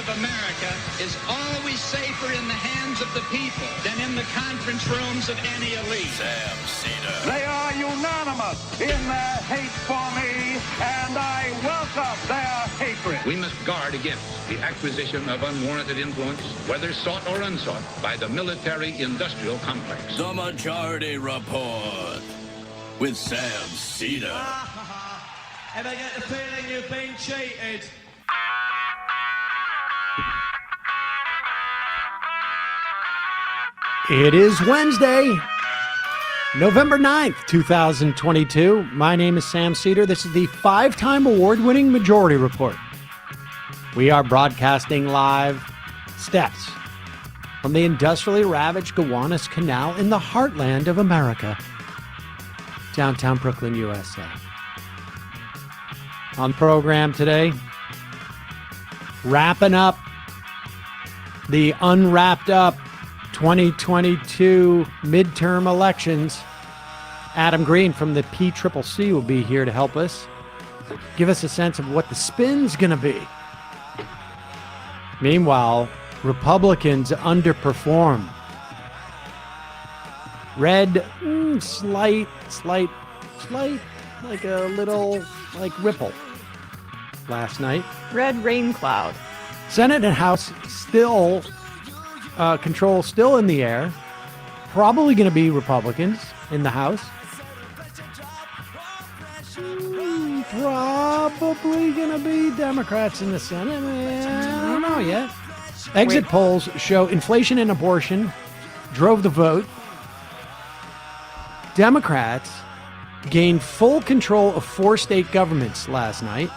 of America is always safer in the hands of the people than in the conference rooms of any elite. Sam Seder. They are unanimous in their hate for me, and I welcome their hatred. We must guard against the acquisition of unwarranted influence, whether sought or unsought, by the military-industrial complex. The Majority Report with Sam Seder. And I get the feeling you've been cheated. It is Wednesday, November 9th, 2022. My name is Sam Seder. This is the 5-time award-winning Majority Report. We are broadcasting live steps from the industrially ravaged Gowanus Canal in the heartland of America, downtown Brooklyn, USA. On the program today, wrapping up the unwrapped up 2022 midterm elections. Adam Green from the PCCC will be here to help us give us a sense of what the spin's going to be. Meanwhile, Republicans underperform. Red, slight, like a little, ripple last night. Red rain cloud. Senate and House still, control still in the air. Probably going to be Republicans in the House. Probably going to be Democrats in the Senate. I don't know yet. Exit polls show inflation and abortion drove the vote. Democrats gained full control of 4 state governments last night.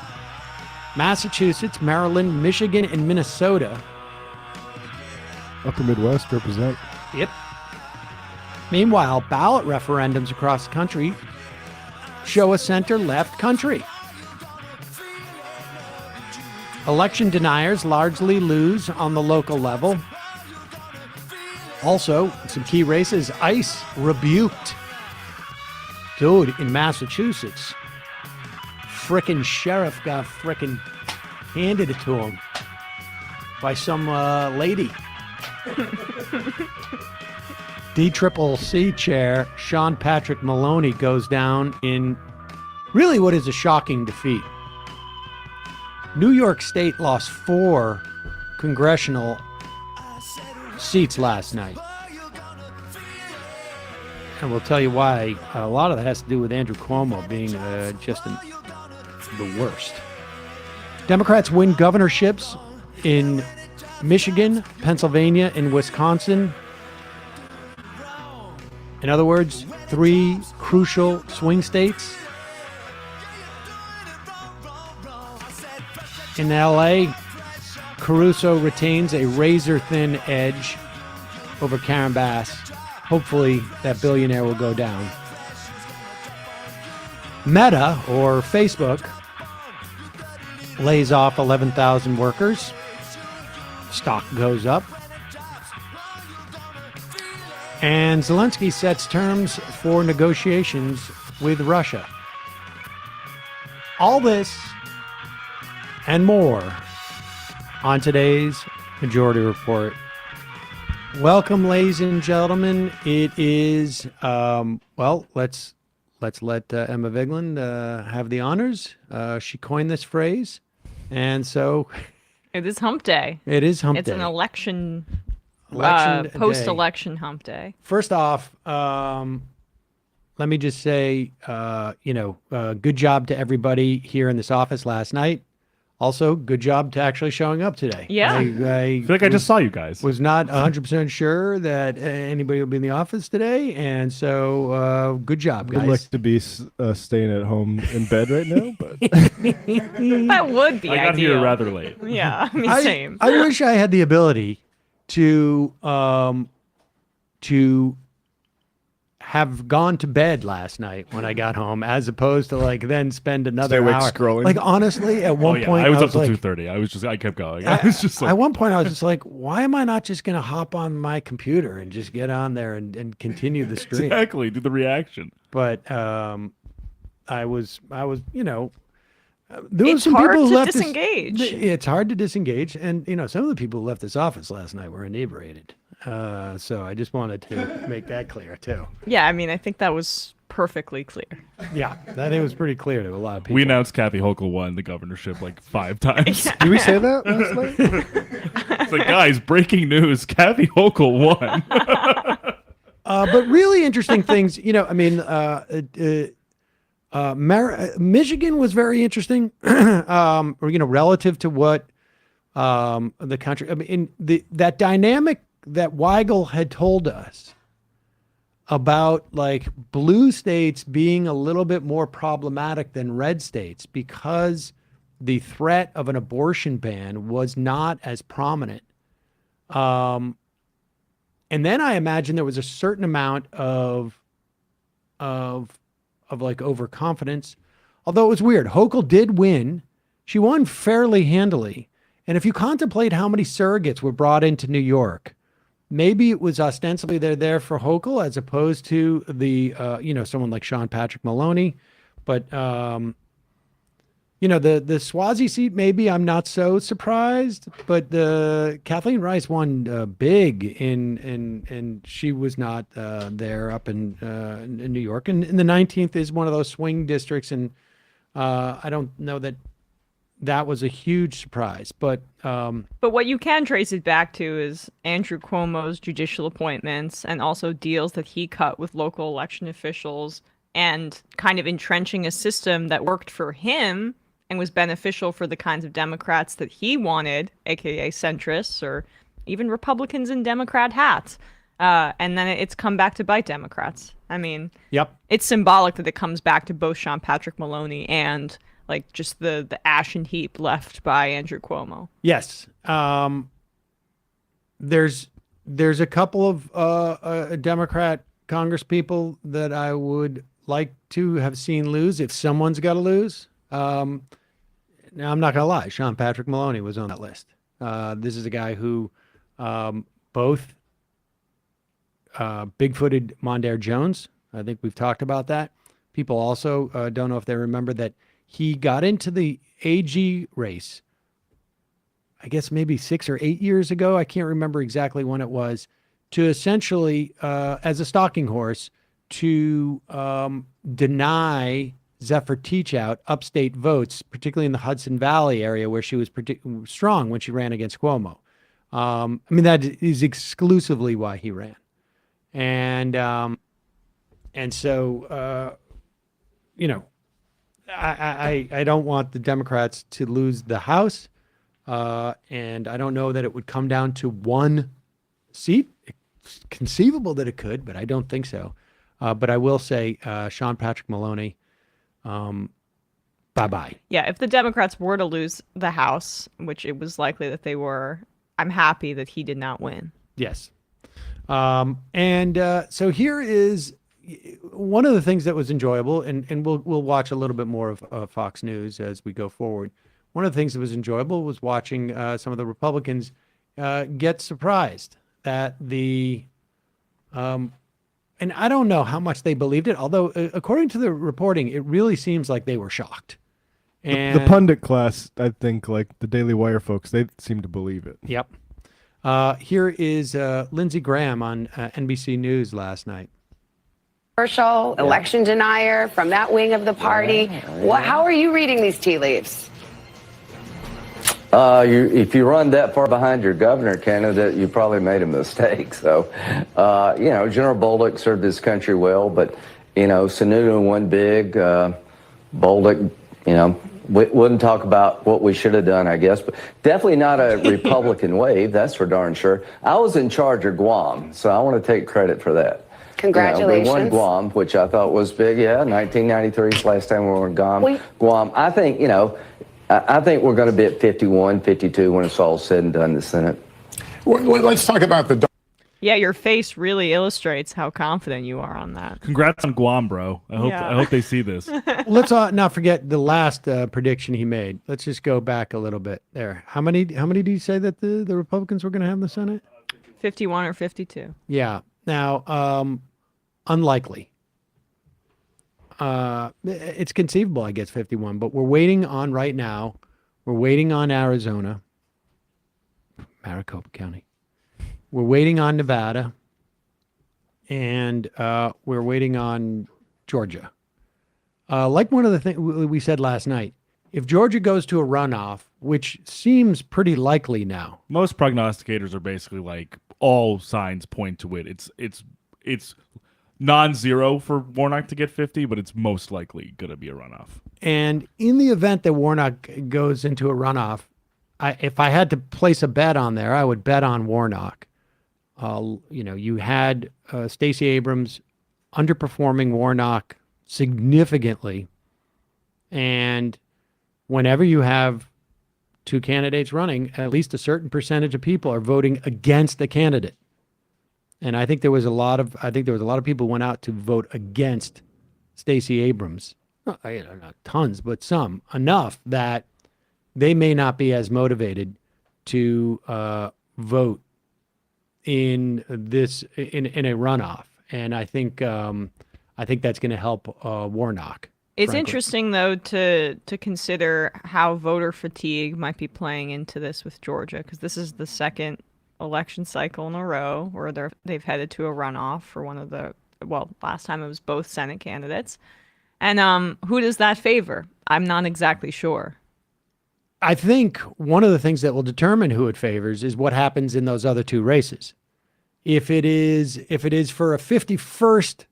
Massachusetts, Maryland, Michigan, and Minnesota. Upper Midwest represent. Yep. Meanwhile, ballot referendums across the country show a center-left country. Election deniers largely lose on the local level. Also, some key races, ICE rebuked. Dude, in Massachusetts, frickin' sheriff got frickin' handed it to him by some lady. DCCC chair Sean Patrick Maloney goes down in really what is a shocking defeat. New York State lost 4 congressional seats last night. And we'll tell you why. A lot of that has to do with Andrew Cuomo being just the worst. Democrats win governorships in Michigan, Pennsylvania, and Wisconsin. In other words, 3 crucial swing states. In LA, Caruso retains a razor-thin edge over Karen Bass. Hopefully, that billionaire will go down. Meta, or Facebook, lays off 11,000 workers. Stock goes up. And Zelensky sets terms for negotiations with Russia. All this and more on today's Majority Report. Welcome, ladies and gentlemen. It is, let's let Emma Vigeland have the honors. She coined this phrase. And so... It is hump day. It is hump day. It's an election post-election hump day. First off, let me just say, good job to everybody here in this office last night. Also, good job to actually showing up today. Yeah. I feel like I just saw you guys. Was not 100% sure that anybody would be in the office today, and so good job, guys. I'd like to be staying at home in bed right now, but That would be I got ideal. here rather late. Yeah, same. I wish I had the ability to have gone to bed last night when I got home, as opposed to then spend another Stay awake hour scrolling. Honestly, at one point I was up till like, 2:30. I kept going. I was just at one point I was just like, why am I not just going to hop on my computer and just get on there and continue the stream? Exactly, do the reaction. But I was There It's some hard people who to left disengage. It's hard to disengage, and some of the people who left this office last night were inebriated. So I just wanted to make that clear too. Yeah, I mean, I think that was perfectly clear. Yeah, that it was pretty clear to a lot of people. We announced Kathy Hochul won the governorship like 5 times. Did we say that last night? It's like, guys, breaking news: Kathy Hochul won. But really interesting things. Michigan was very interesting. Relative to what the country. I mean, that dynamic that Weigel had told us about, like, blue states being a little bit more problematic than red states because the threat of an abortion ban was not as prominent. And then I imagine there was a certain amount of like overconfidence, although it was weird. Hochul did win. She won fairly handily. And if you contemplate how many surrogates were brought into New York, maybe it was ostensibly they're there for Hochul as opposed to the, someone like Sean Patrick Maloney. But, the Swazi seat, maybe I'm not so surprised, but Kathleen Rice won big and she was not there up in New York. And the 19th is one of those swing districts. And I don't know that was a huge surprise, but what you can trace it back to is Andrew Cuomo's judicial appointments and also deals that he cut with local election officials and kind of entrenching a system that worked for him and was beneficial for the kinds of Democrats that he wanted, aka centrists or even Republicans in Democrat hats. And then it's come back to bite Democrats. I mean, yep, it's symbolic that it comes back to both Sean Patrick Maloney and like just the ashen heap left by Andrew Cuomo. Yes. There's a couple of Democrat Congress people that I would like to have seen lose if someone's got to lose. Now, I'm not going to lie. Sean Patrick Maloney was on that list. This is a guy who both big-footed Mondaire Jones. I think we've talked about that. People also don't know if they remember that he got into the AG race, I guess maybe 6 or 8 years ago. I can't remember exactly when it was, to essentially, as a stalking horse, to deny Zephyr Teachout upstate votes, particularly in the Hudson Valley area where she was strong when she ran against Cuomo. That is exclusively why he ran. And so, I don't want the Democrats to lose the House. And I don't know that it would come down to one seat. It's conceivable that it could, but I don't think so. But I will say, Sean Patrick Maloney, bye-bye. Yeah, if the Democrats were to lose the House, which it was likely that they were, I'm happy that he did not win. Yes. So here is one of the things that was enjoyable, and we'll watch a little bit more of Fox News as we go forward. One of the things that was enjoyable was watching some of the Republicans get surprised that and I don't know how much they believed it, although according to the reporting, it really seems like they were shocked. And the pundit class, I think, like the Daily Wire folks, they seem to believe it. Yep. Here is Lindsey Graham on NBC News last night. Controversial election denier from that wing of the party. How are you reading these tea leaves? If you run that far behind your governor candidate, you probably made a mistake. So, General Bolduc served this country well, but, Sununu won big. Bolduc, wouldn't talk about what we should have done, I guess, but definitely not a Republican wave. That's for darn sure. I was in charge of Guam, so I want to take credit for that. Congratulations. We won Guam, which I thought was big. Yeah, 1993 is the last time we were in Guam. I think, I think we're going to be at 51, 52 when it's all said and done in the Senate. Well, let's talk about the... Yeah, your face really illustrates how confident you are on that. Congrats on Guam, bro. I hope they see this. Let's not forget the last prediction he made. Let's just go back a little bit there. How many do you say that the Republicans were going to have in the Senate? 51 or 52. Yeah. Now, unlikely. it's conceivable I get 51, but we're waiting on right now. We're waiting on Arizona, Maricopa County. We're waiting on Nevada, and we're waiting on Georgia. Like one of the things we said last night, if Georgia goes to a runoff, which seems pretty likely now. Most prognosticators are basically like all signs point to it. It's non-zero for Warnock to get 50, but it's most likely going to be a runoff. And in the event that Warnock goes into a runoff, if I had to place a bet on there, I would bet on Warnock. You had Stacey Abrams underperforming Warnock significantly. And whenever you have two candidates running, at least a certain percentage of people are voting against the candidate. And I think there was a lot of people who went out to vote against Stacey Abrams. Not tons, but some, enough that they may not be as motivated to vote in a runoff. And I think that's going to help Warnock. It's frankly. interesting, though, to consider how voter fatigue might be playing into this with Georgia, because this is the second election cycle in a row where they've headed to a runoff for one of the, last time it was both Senate candidates. And who does that favor? I'm not exactly sure. I think one of the things that will determine who it favors is what happens in those other two races. If it is for a 51st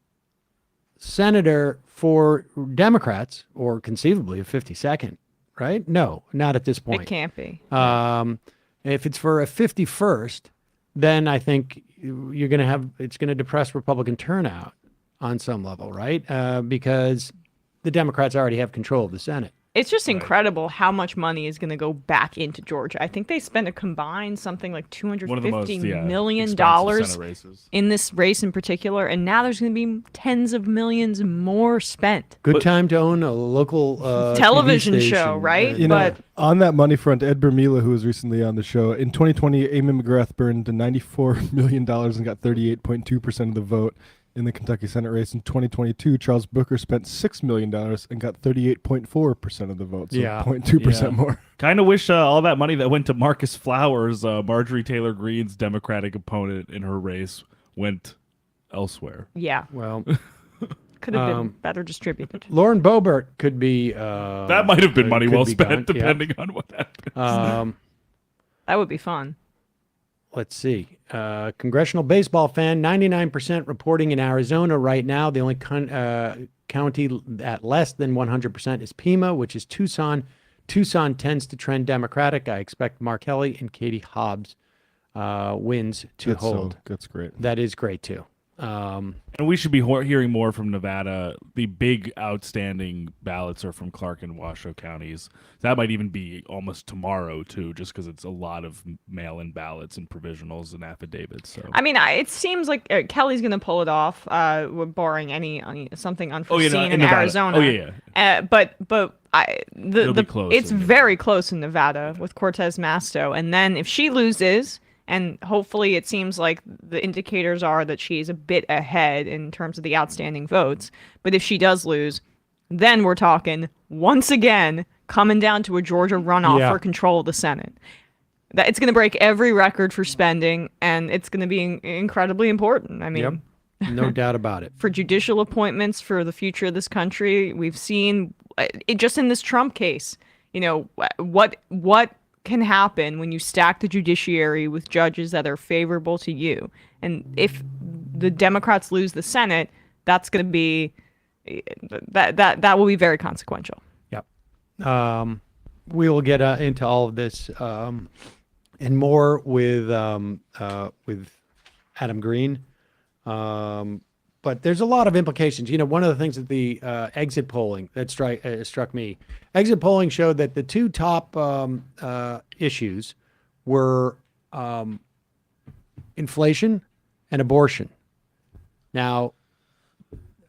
senator for Democrats, or conceivably a 52nd, right? No, not at this point. It can't be. If it's for a 51st, then I think it's going to depress Republican turnout on some level, right? Because the Democrats already have control of the Senate. It's just incredible how much money is going to go back into Georgia. I think they spent a combined something like $250 million in this race in particular, and now there's going to be tens of millions more spent. Good time to own a local television TV show, right? On that money front, Ed Bermila, who was recently on the show, in 2020, Amy McGrath burned $94 million and got 38.2% of the vote in the Kentucky Senate race. In 2022, Charles Booker spent $6 million and got 38.4% of the vote, so 0.2% more. Kind of wish all that money that went to Marcus Flowers, Marjorie Taylor Greene's Democratic opponent in her race, went elsewhere. Yeah. Well, could have been better distributed. Lauren Boebert could be... that might have been money well spent, depending on what happens. That would be fun. Let's see. Congressional baseball fan, 99% reporting in Arizona right now. The only county at less than 100% is Pima, which is Tucson. Tucson tends to trend Democratic. I expect Mark Kelly and Katie Hobbs wins to hold. That's great. That is great, too. And we should be hearing more from Nevada. The big outstanding ballots are from Clark and Washoe counties. That might even be almost tomorrow, too, just because it's a lot of mail-in ballots and provisionals and affidavits. So I mean, it seems like Kelly's going to pull it off, barring something unforeseen in Arizona. Oh, yeah. But close it's very close in Nevada with Cortez Masto. And then if she loses... And hopefully it seems like the indicators are that she's a bit ahead in terms of the outstanding votes. But if she does lose, then we're talking, once again, coming down to a Georgia runoff for control of the Senate. It's going to break every record for spending, and it's going to be incredibly important. I mean, no doubt about it. For judicial appointments for the future of this country, we've seen, just in this Trump case, what can happen when you stack the judiciary with judges that are favorable to you. And if the Democrats lose the Senate, that's going to be that will be very consequential. Yep. We will get into all of this and more with Adam Green. But there's a lot of implications. One of the things that the exit polling that struck me, exit polling showed that the two top issues were inflation and abortion. Now,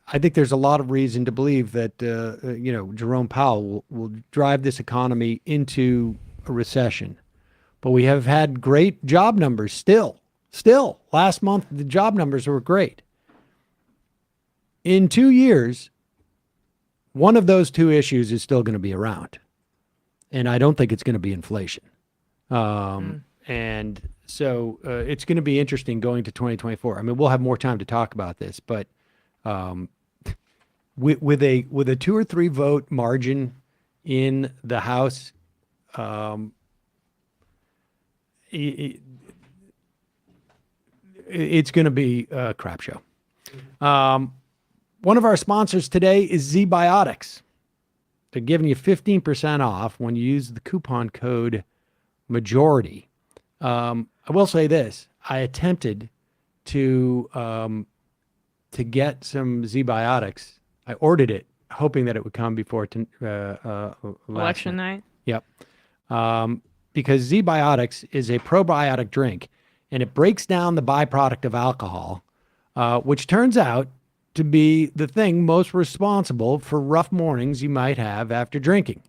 I think there's a lot of reason to believe that, Jerome Powell will drive this economy into a recession. But we have had great job numbers still. Last month, the job numbers were great. In 2 years, one of those two issues is still going to be around. And I don't think it's going to be inflation. And so it's going to be interesting going to 2024. I mean, we'll have more time to talk about this, but with a 2 or 3 vote margin in the House, it's going to be a crap show. One of our sponsors today is Z-Biotics. They're giving you 15% off when you use the coupon code majority. I will say this. I attempted to get some Z-Biotics. I ordered it, hoping that it would come before election night. Yep. Because Z-Biotics is a probiotic drink, and it breaks down the byproduct of alcohol, which turns out to be the thing most responsible for rough mornings you might have after drinking.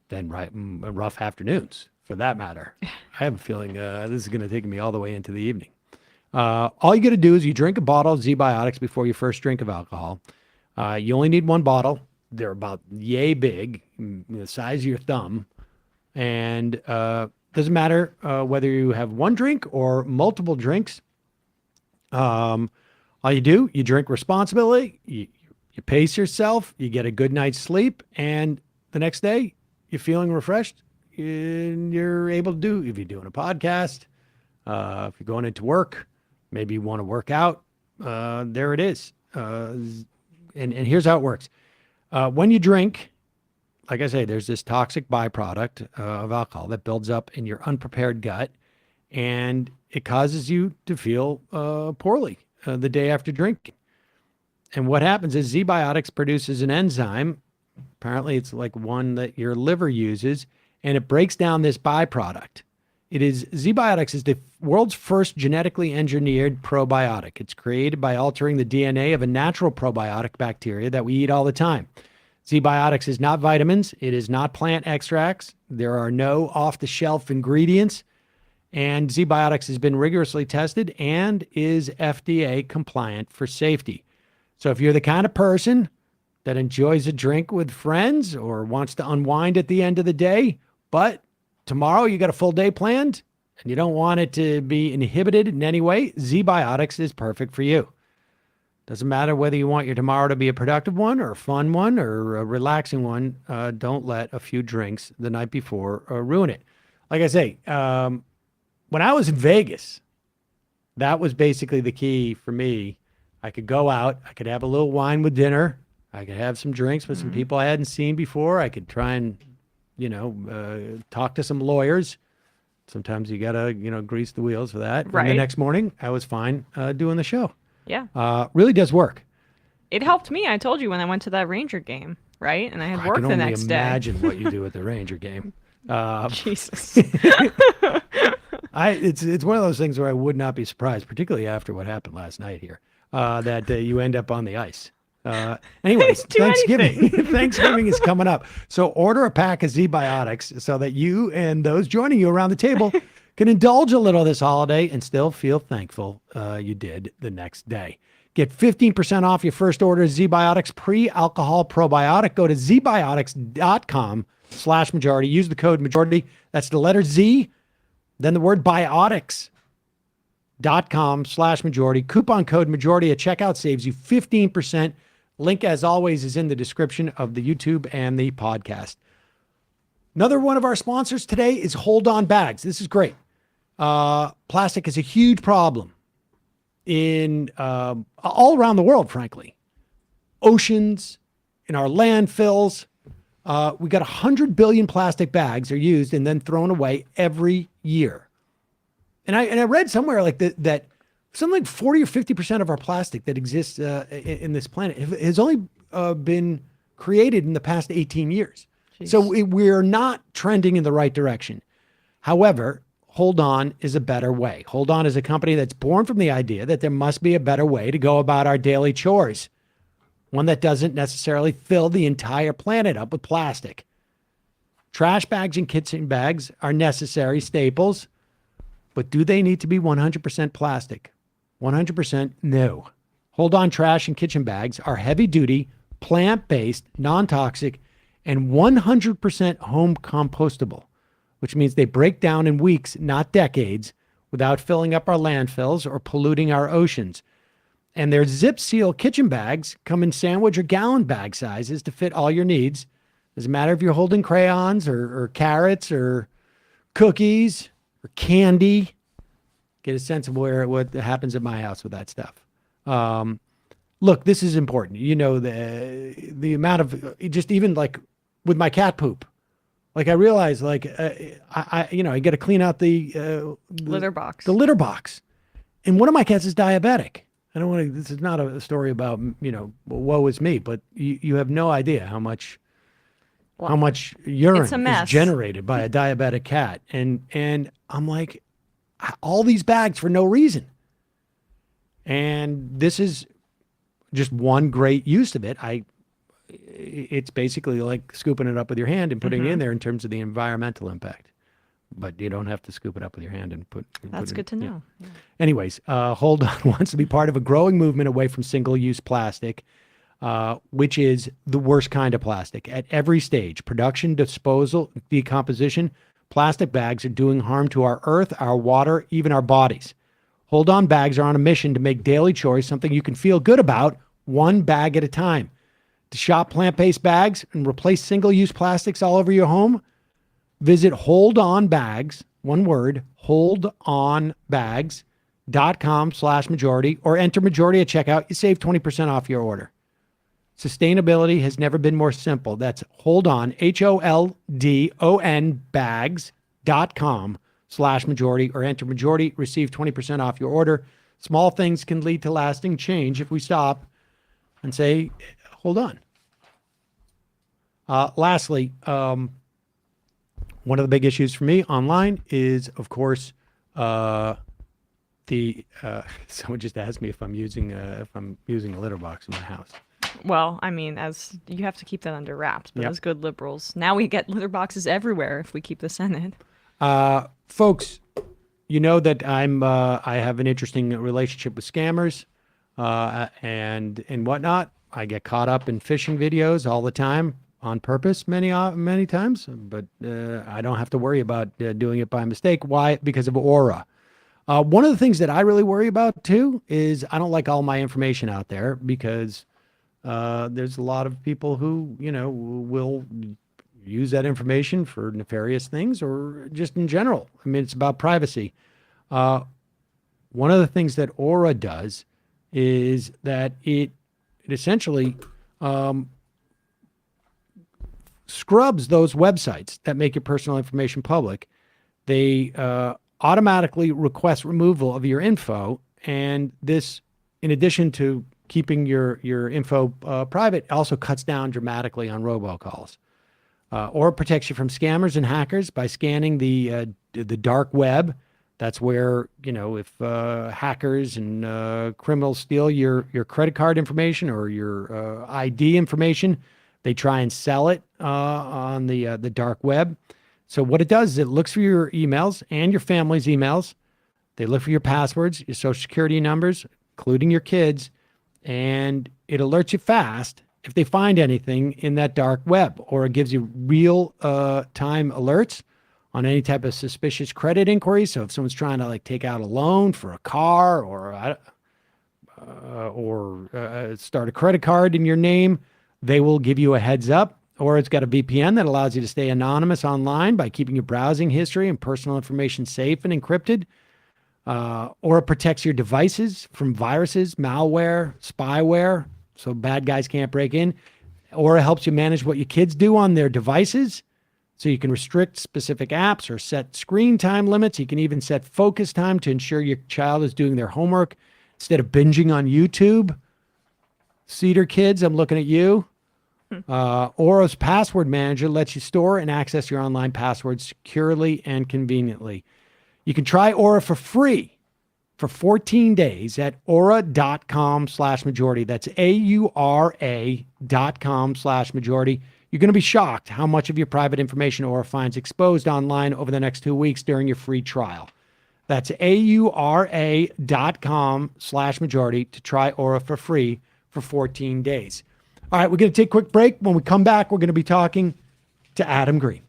Then rough afternoons, for that matter. I have a feeling this is going to take me all the way into the evening. All you got to do is you drink a bottle of Z-Biotics before your first drink of alcohol. You only need one bottle. They're about yay big, the size of your thumb. And doesn't matter whether you have one drink or multiple drinks. All you do, you drink responsibly, you pace yourself, you get a good night's sleep, and the next day you're feeling refreshed and you're able to do, if you're doing a podcast, if you're going into work, maybe you want to work out, there it is. And here's how it works. When you drink, like I say, there's this toxic byproduct of alcohol that builds up in your unprepared gut, and it causes you to feel poorly the day after drinking. And what happens is Z-Biotics produces an enzyme. Apparently, it's like one that your liver uses, and it breaks down this byproduct. Z-Biotics is the world's first genetically engineered probiotic. It's created by altering the DNA of a natural probiotic bacteria that we eat all the time. Z-Biotics is not vitamins. It is not plant extracts. There are no off-the-shelf ingredients. And Z-Biotics has been rigorously tested and is FDA compliant for safety. So if you're the kind of person that enjoys a drink with friends or wants to unwind at the end of the day, but tomorrow you got a full day planned and you don't want it to be inhibited in any way, Z-Biotics is perfect for you. Doesn't matter whether you want your tomorrow to be a productive one or a fun one or a relaxing one. Don't let a few drinks the night before ruin it. Like I say, when I was in Vegas, that was basically the key for me. I could go out, I could have a little wine with dinner, I could have some drinks with some people I hadn't seen before. I could try and, talk to some lawyers. Sometimes you got to, grease the wheels for that. Right. And the next morning, I was fine doing the show. Yeah. Really does work. It helped me. I told you when I went to that Ranger game, right? And I had work the next day. I can only imagine what you do at the Ranger game. Jesus. It's one of those things where I would not be surprised, particularly after what happened last night here, that you end up on the ice. Anyways, Thanksgiving is coming up. So order a pack of Z-Biotics so that you and those joining you around the table can indulge a little this holiday and still feel thankful you did the next day. Get 15% off your first order of Z-Biotics pre-alcohol probiotic. Go to zbiotics.com/majority. Use the code majority. That's the letter Z, then the word biotics.com/majority. Coupon code majority at checkout saves you 15%. Link, as always, is in the description of the YouTube and the podcast. Another one of our sponsors today is Hold On Bags. This is great. Plastic is a huge problem in all around the world, frankly. Oceans, in our landfills. We got 100 billion plastic bags are used and then thrown away every year. And I read somewhere like that something like 40 or 50% of our plastic that exists in this planet has only been created in the past 18 years. Jeez. So we're not trending in the right direction. However, Hold On is a better way. Hold On is a company that's born from the idea that there must be a better way to go about our daily chores. One that doesn't necessarily fill the entire planet up with plastic. Trash bags and kitchen bags are necessary staples, but do they need to be 100% plastic? 100% no. Hold On trash and kitchen bags are heavy-duty plant-based, non-toxic, and 100% home compostable, which means they break down in weeks, not decades, without filling up our landfills or polluting our oceans. And their zip seal kitchen bags come in sandwich or gallon bag sizes to fit all your needs. Doesn't matter if you're holding crayons or carrots or cookies or candy. Get a sense of what happens at my house with that stuff. Look, this is important. You know, the amount of, just even like with my cat poop, like I realize like, I got to clean out the litter box. The litter box. And one of my cats is diabetic. I don't want to, this is not a story about, woe is me, but you have no idea how much urine is generated by a diabetic cat. And I'm like, all these bags for no reason. And this is just one great use of it. It's basically like scooping it up with your hand and putting it in there in terms of the environmental impact. But you don't have to scoop it up with your hand and put That's good to know. Yeah. Anyways, Hold On wants to be part of a growing movement away from single-use plastic, which is the worst kind of plastic. At every stage, production, disposal, decomposition, plastic bags are doing harm to our earth, our water, even our bodies. Hold On bags are on a mission to make daily chores something you can feel good about, one bag at a time. To shop plant-based bags and replace single-use plastics all over your home, visit Hold On Bags, one word, holdonbags.com/majority, or enter majority at checkout. You save 20% off your order. Sustainability has never been more simple. That's Hold On, HOLDON bags.com/majority, or enter majority, receive 20% off your order. Small things can lead to lasting change if we stop and say, hold on. Lastly, one of the big issues for me online is, of course, someone just asked me if I'm using a litter box in my house. Well, I mean, as you have to keep that under wraps, but as good liberals, now we get litter boxes everywhere if we keep the Senate. Folks, you know that I have an interesting relationship with scammers and whatnot. I get caught up in phishing videos all the time on purpose, many times, but I don't have to worry about doing it by mistake. Why? Because of Aura. One of the things that I really worry about too is I don't like all my information out there because there's a lot of people who, will use that information for nefarious things or just in general. I mean, it's about privacy. One of the things that Aura does is that it essentially scrubs those websites that make your personal information public. They automatically request removal of your info, and this, in addition to keeping your info private, also cuts down dramatically on robocalls. Or protects you from scammers and hackers by scanning the dark web. That's where, if hackers and criminals steal your credit card information or your ID information, they try and sell it on the dark web. So what it does is it looks for your emails and your family's emails. They look for your passwords, your social security numbers, including your kids, and it alerts you fast if they find anything in that dark web, or it gives you real time alerts on any type of suspicious credit inquiry. So if someone's trying to take out a loan for a car or start a credit card in your name, they will give you a heads up. Or it's got a VPN that allows you to stay anonymous online by keeping your browsing history and personal information safe and encrypted. Or it protects your devices from viruses, malware, spyware, so bad guys can't break in. Or it helps you manage what your kids do on their devices, so you can restrict specific apps or set screen time limits. You can even set focus time to ensure your child is doing their homework instead of binging on YouTube. Seder kids, I'm looking at you. Aura's password manager lets you store and access your online passwords securely and conveniently. You can try Aura for free for 14 days at aura.com/majority. That's AURA.com/majority. You're going to be shocked how much of your private information Aura finds exposed online over the next 2 weeks during your free trial. That's AURA.com/majority to try Aura for free for 14 days. All right, we're going to take a quick break. When we come back, we're going to be talking to Adam Green.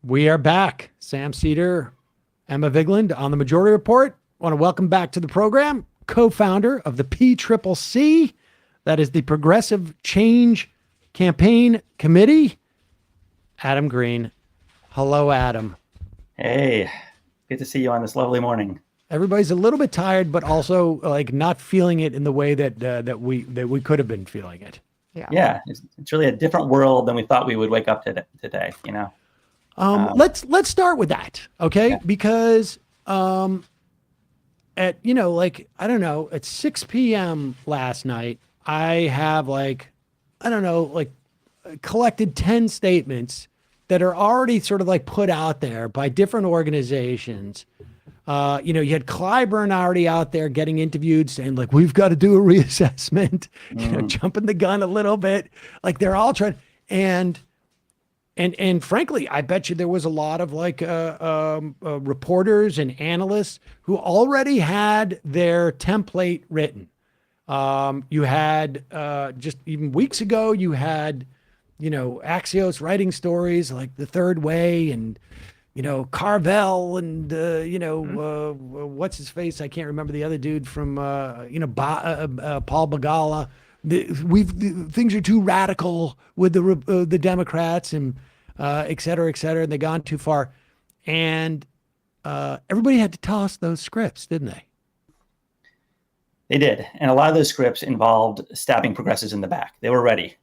We are back. Sam Seder, Emma Vigland on the Majority Report. I want to welcome back to the program co-founder of the PCCC, that is the Progressive Change Campaign Committee, Adam Green. Hello, Adam. Hey, good to see you on this lovely morning. Everybody's a little bit tired, but also like not feeling it in the way that we could have been feeling it. Yeah, it's really a different world than we thought we would wake up to today. You know. Let's start with that, okay? Yeah. Because at at 6 p.m. last night, I have collected 10 statements that are already sort of like put out there by different organizations. You had Clyburn already out there getting interviewed saying like, we've got to do a reassessment, jumping the gun a little bit. Like they're all trying. And frankly, I bet you there was a lot of reporters and analysts who already had their template written. You had just even weeks ago, you had, Axios writing stories like The Third Way and, Carvel and, what's his face? I can't remember the other dude from, Paul Begala. Things are too radical with the Democrats and et cetera, and they've gone too far. And everybody had to toss those scripts, didn't they? They did. And a lot of those scripts involved stabbing progressives in the back. They were ready.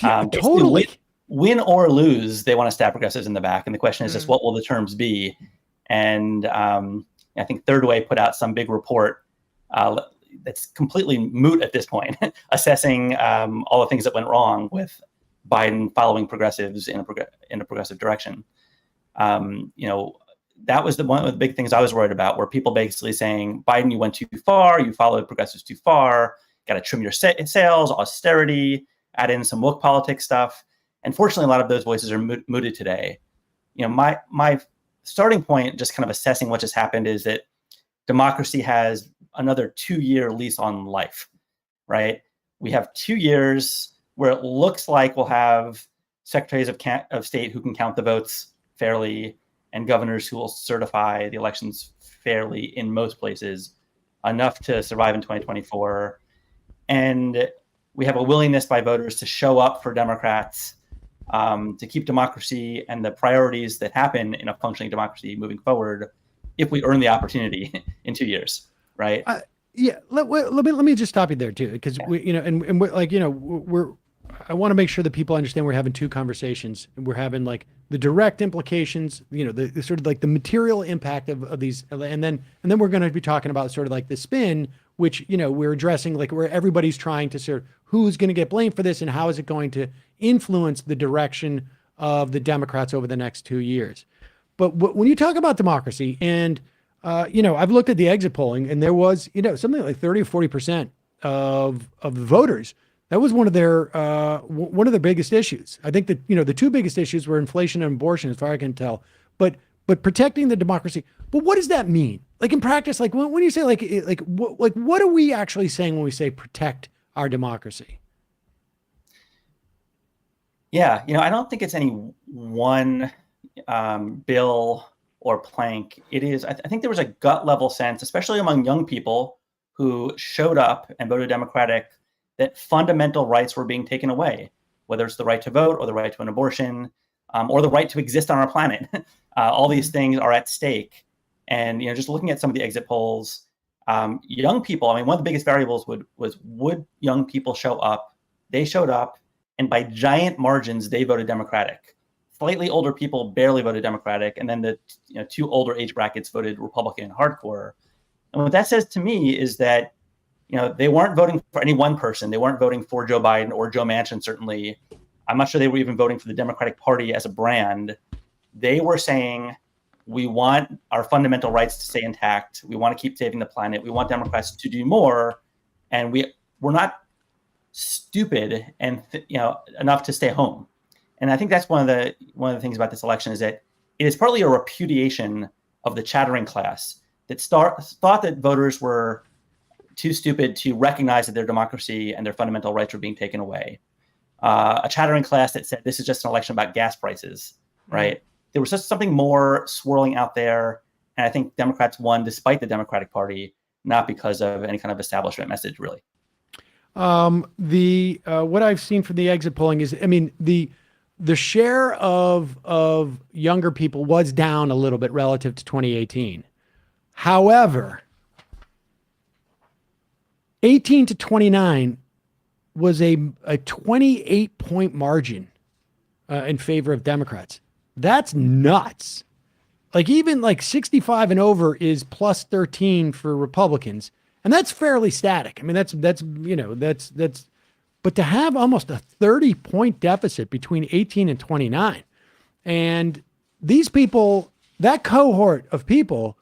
Yeah, totally. Win or lose, they want to stab progressives in the back. And the question is just, what will the terms be? And I think Third Way put out some big report that's completely moot at this point, assessing all the things that went wrong with Biden following progressives in a progressive direction. That was one of the big things I was worried about, where people basically saying, Biden, you went too far, you followed progressives too far, got to trim your sales, austerity, add in some woke politics stuff. And fortunately, a lot of those voices are mooted today. My starting point, just kind of assessing what just happened, is that democracy has another 2-year lease on life, right? We have 2 years where it looks like we'll have secretaries of state who can count the votes fairly and governors who will certify the elections fairly in most places, enough to survive in 2024. And we have a willingness by voters to show up for Democrats, to keep democracy and the priorities that happen in a functioning democracy moving forward, if we earn the opportunity in 2 years, right? Let me just stop you there too, because I want to make sure that people understand we're having two conversations, and we're having like the direct implications, the sort of like the material impact of these, and then we're going to be talking about sort of like the spin, which we're addressing, like where everybody's trying to sort of who's going to get blamed for this and how is it going to influence the direction of the Democrats over the next 2 years. But when you talk about democracy, and I've looked at the exit polling, and there was something like 30 or 40% of the voters. That was one of their biggest issues. I think that the two biggest issues were inflation and abortion, as far as I can tell. But protecting the democracy. But what does that mean? Like in practice, like when you say what are we actually saying when we say protect our democracy? Yeah, I don't think it's any one bill or plank. It is. I think there was a gut level sense, especially among young people who showed up and voted Democratic that fundamental rights were being taken away, whether it's the right to vote or the right to an abortion, or the right to exist on our planet. All these things are at stake. And just looking at some of the exit polls, young people, I mean, one of the biggest variables was would young people show up? They showed up, and by giant margins, they voted Democratic. Slightly older people barely voted Democratic, and then the two older age brackets voted Republican hardcore. And what that says to me is that they weren't voting for any one person. They weren't voting for Joe Biden or Joe Manchin, certainly. I'm not sure they were even voting for the Democratic Party as a brand. They were saying, we want our fundamental rights to stay intact. We want to keep saving the planet. We want Democrats to do more. And we're not stupid and enough to stay home. And I think that's one of the things about this election is that it is partly a repudiation of the chattering class that thought that voters were too stupid to recognize that their democracy and their fundamental rights were being taken away. A chattering class that said this is just an election about gas prices, right? Mm-hmm. There was just something more swirling out there. And I think Democrats won despite the Democratic Party, not because of any kind of establishment message, really. What I've seen from the exit polling is, I mean, the share of younger people was down a little bit relative to 2018. However, 18 to 29 was a 28-point margin in favor of Democrats. That's nuts. Like even like 65 and over is plus 13 for Republicans. And that's fairly static. I mean, that's but to have almost a 30-point deficit between 18 and 29, and these people, that cohort of people,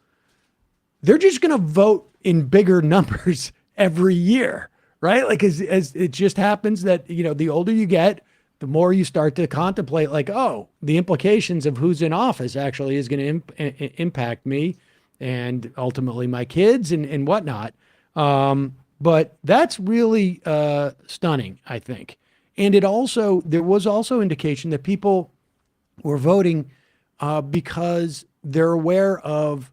they're just going to vote in bigger numbers every year, right? Like as it just happens that, the older you get, the more you start to contemplate like, oh, the implications of who's in office actually is going to impact me and ultimately my kids and whatnot. But that's really stunning, I think. And there was also indication that people were voting because they're aware of,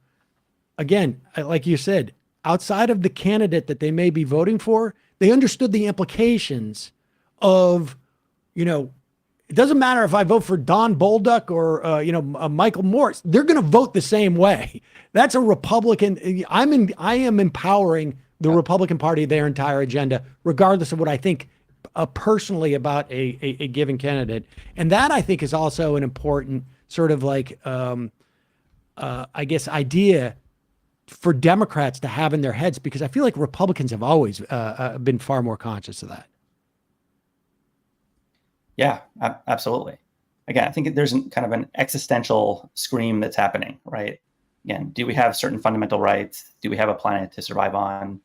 again, like you said, outside of the candidate that they may be voting for, they understood the implications of, it doesn't matter if I vote for Don Bolduc or, Michael Morris, they're going to vote the same way. That's a Republican. I am empowering the Republican Party, their entire agenda, regardless of what I think personally about a given candidate. And that I think is also an important sort of like, I guess, idea for Democrats to have in their heads, because I feel like Republicans have always been far more conscious of that. Yeah, absolutely. Again, I think there's kind of an existential scream that's happening, right? Again, do we have certain fundamental rights? Do we have a planet to survive on?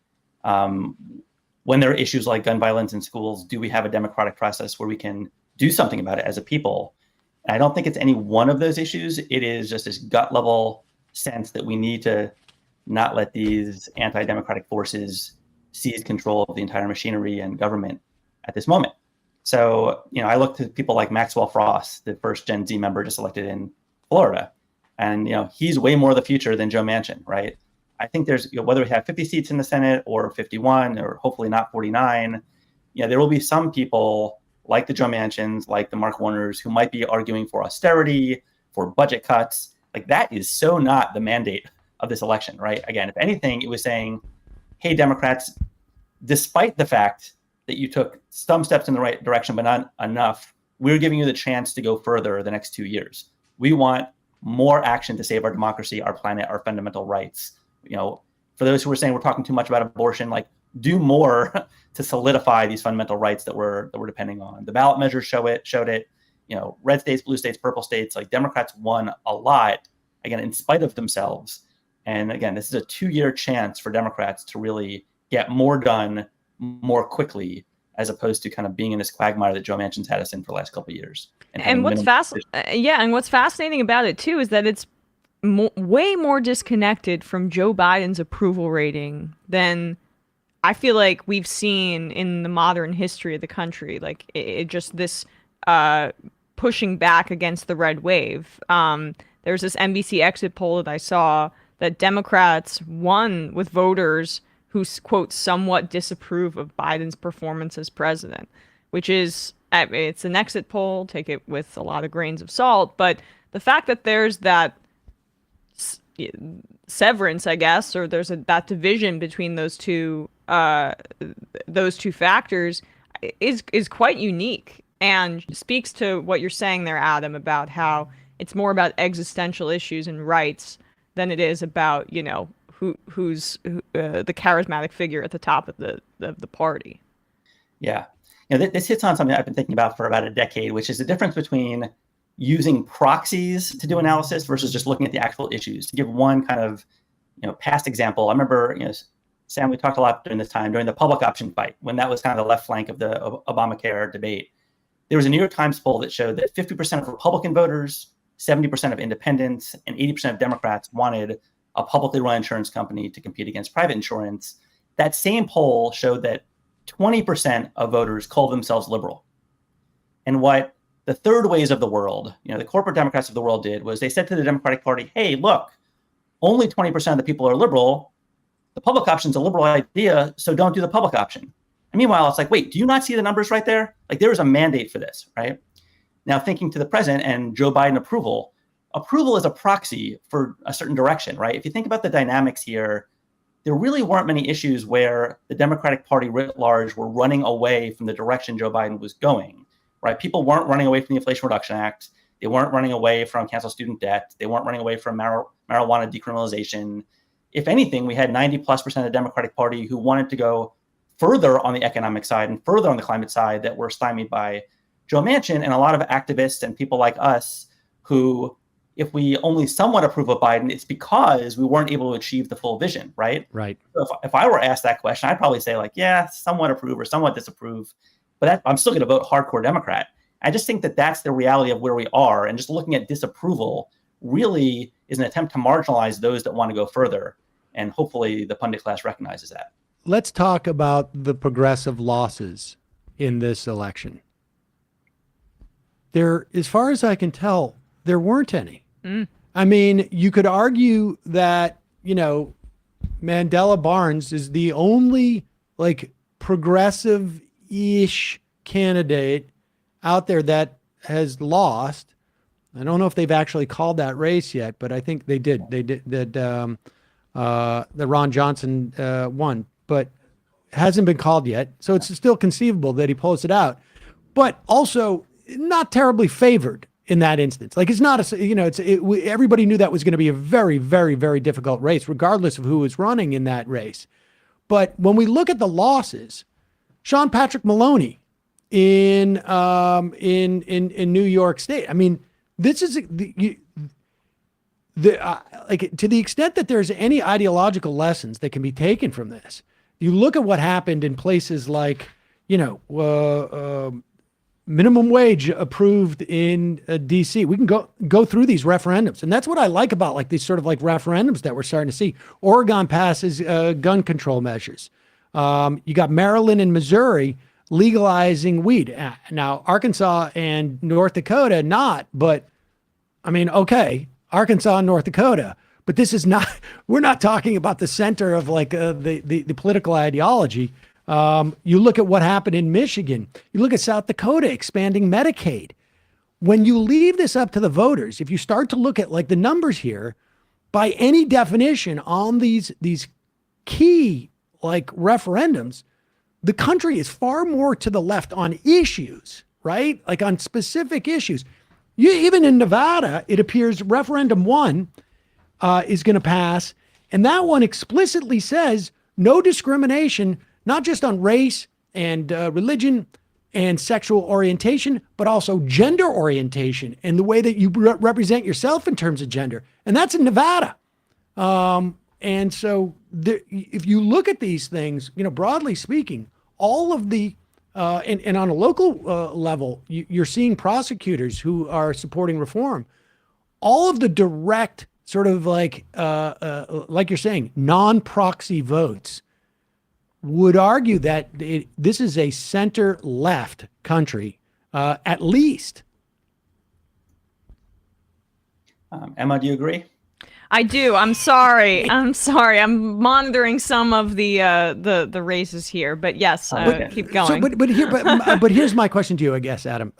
When there are issues like gun violence in schools, do we have a democratic process where we can do something about it as a people? And I don't think it's any one of those issues. It is just this gut level sense that we need to not let these anti-democratic forces seize control of the entire machinery and government at this moment. So, I look to people like Maxwell Frost, the first Gen Z member just elected in Florida. And, he's way more the future than Joe Manchin, right? I think there's, whether we have 50 seats in the Senate or 51 or hopefully not 49, there will be some people like the Joe Manchins, like the Mark Warners, who might be arguing for austerity, for budget cuts. Like that is so not the mandate of this election, right? Again, if anything, it was saying, hey, Democrats, despite the fact that you took some steps in the right direction, but not enough, we're giving you the chance to go further the next 2 years. We want more action to save our democracy, our planet, our fundamental rights. For those who are saying we're talking too much about abortion, like do more to solidify these fundamental rights that we're depending on. The ballot measures showed it. Red states, blue states, purple states. Like Democrats won a lot, again, in spite of themselves. And again, this is a 2-year chance for Democrats to really get more done more quickly, as opposed to kind of being in this quagmire that Joe Manchin's had us in for the last couple of years. And what's fascinating about it too is that it's way more disconnected from Joe Biden's approval rating than I feel like we've seen in the modern history of the country. Like it just this pushing back against the red wave. There's this NBC exit poll that I saw that Democrats won with voters who, quote, somewhat disapprove of Biden's performance as president, which is, I mean, it's an exit poll, take it with a lot of grains of salt, but the fact that there's that severance, I guess, or there's that division between those two factors is quite unique and speaks to what you're saying there, Adam, about how it's more about existential issues and rights than it is about, you know, who's the charismatic figure at the top of the party. Yeah. You know, this hits on something I've been thinking about for about a decade, which is the difference between using proxies to do analysis versus just looking at the actual issues. To give one kind of, you know, past example, I remember, you know, Sam, we talked a lot during this time, during the public option fight, when that was kind of the left flank of the Obamacare debate. There was a New York Times poll that showed that 50% of Republican voters, 70% of independents, and 80% of Democrats wanted a publicly run insurance company to compete against private insurance. That same poll showed that 20% of voters called themselves liberal. And what the third ways of the world, you know, the corporate Democrats of the world did was they said to the Democratic Party, hey, look, only 20% of the people are liberal. The public option is a liberal idea, so don't do the public option. And meanwhile, it's like, wait, do you not see the numbers right there? Like, there is a mandate for this, right? Now, thinking to the present and Joe Biden approval is a proxy for a certain direction, right? If you think about the dynamics here, there really weren't many issues where the Democratic Party writ large were running away from the direction Joe Biden was going, right? People weren't running away from the Inflation Reduction Act. They weren't running away from cancel student debt. They weren't running away from marijuana decriminalization. If anything, we had 90+% of the Democratic Party who wanted to go further on the economic side and further on the climate side that were stymied by Joe Manchin, and a lot of activists and people like us who, if we only somewhat approve of Biden, it's because we weren't able to achieve the full vision, right? Right. So if I were asked that question, I'd probably say like, yeah, somewhat approve or somewhat disapprove, but I'm still going to vote hardcore Democrat. I just think that that's the reality of where we are, and just looking at disapproval really is an attempt to marginalize those that want to go further, and hopefully the pundit class recognizes that. Let's talk about the progressive losses in this election. There, as far as I can tell, there weren't any. I mean, you could argue that, you know, Mandela Barnes is the only like progressive-ish candidate out there that has lost. I don't know if they've actually called that race yet, but I think they did. They did that. The Ron Johnson won, but hasn't been called yet. So it's still conceivable that he pulls it out, but also not terribly favored in that instance. Like, it's not a, you know, everybody knew that was going to be a very, very, very difficult race, regardless of who was running in that race. But when we look at the losses, Sean Patrick Maloney in New York State, I mean, this is like, to the extent that there's any ideological lessons that can be taken from this, you look at what happened in places like, you know, minimum wage approved in DC. We can go through these referendums. And that's what I like about like these sort of like referendums that we're starting to see. Oregon passes gun control measures. You got Maryland and Missouri legalizing weed. Now, Arkansas and North Dakota, not, but I mean, okay, Arkansas and North Dakota, but this is not, we're not talking about the center of like the political ideology. You look at what happened in Michigan. You look at South Dakota expanding Medicaid. When you leave this up to the voters, if you start to look at like the numbers here, by any definition on these key like referendums, the country is far more to the left on issues, right? Like on specific issues. Even in Nevada, it appears referendum 1 is going to pass. And that one explicitly says no discrimination, not just on race and religion and sexual orientation, but also gender orientation and the way that you represent yourself in terms of gender. And that's in Nevada. And so if you look at these things, you know, broadly speaking, all of the, and on a local level, you're seeing prosecutors who are supporting reform. All of the direct sort of like you're saying, non-proxy votes would argue that this is a center-left country, at least. Emma, do you agree? I do. I'm sorry. I'm monitoring some of the races here, but yes, keep going. So, but here's my question to you, I guess, Adam.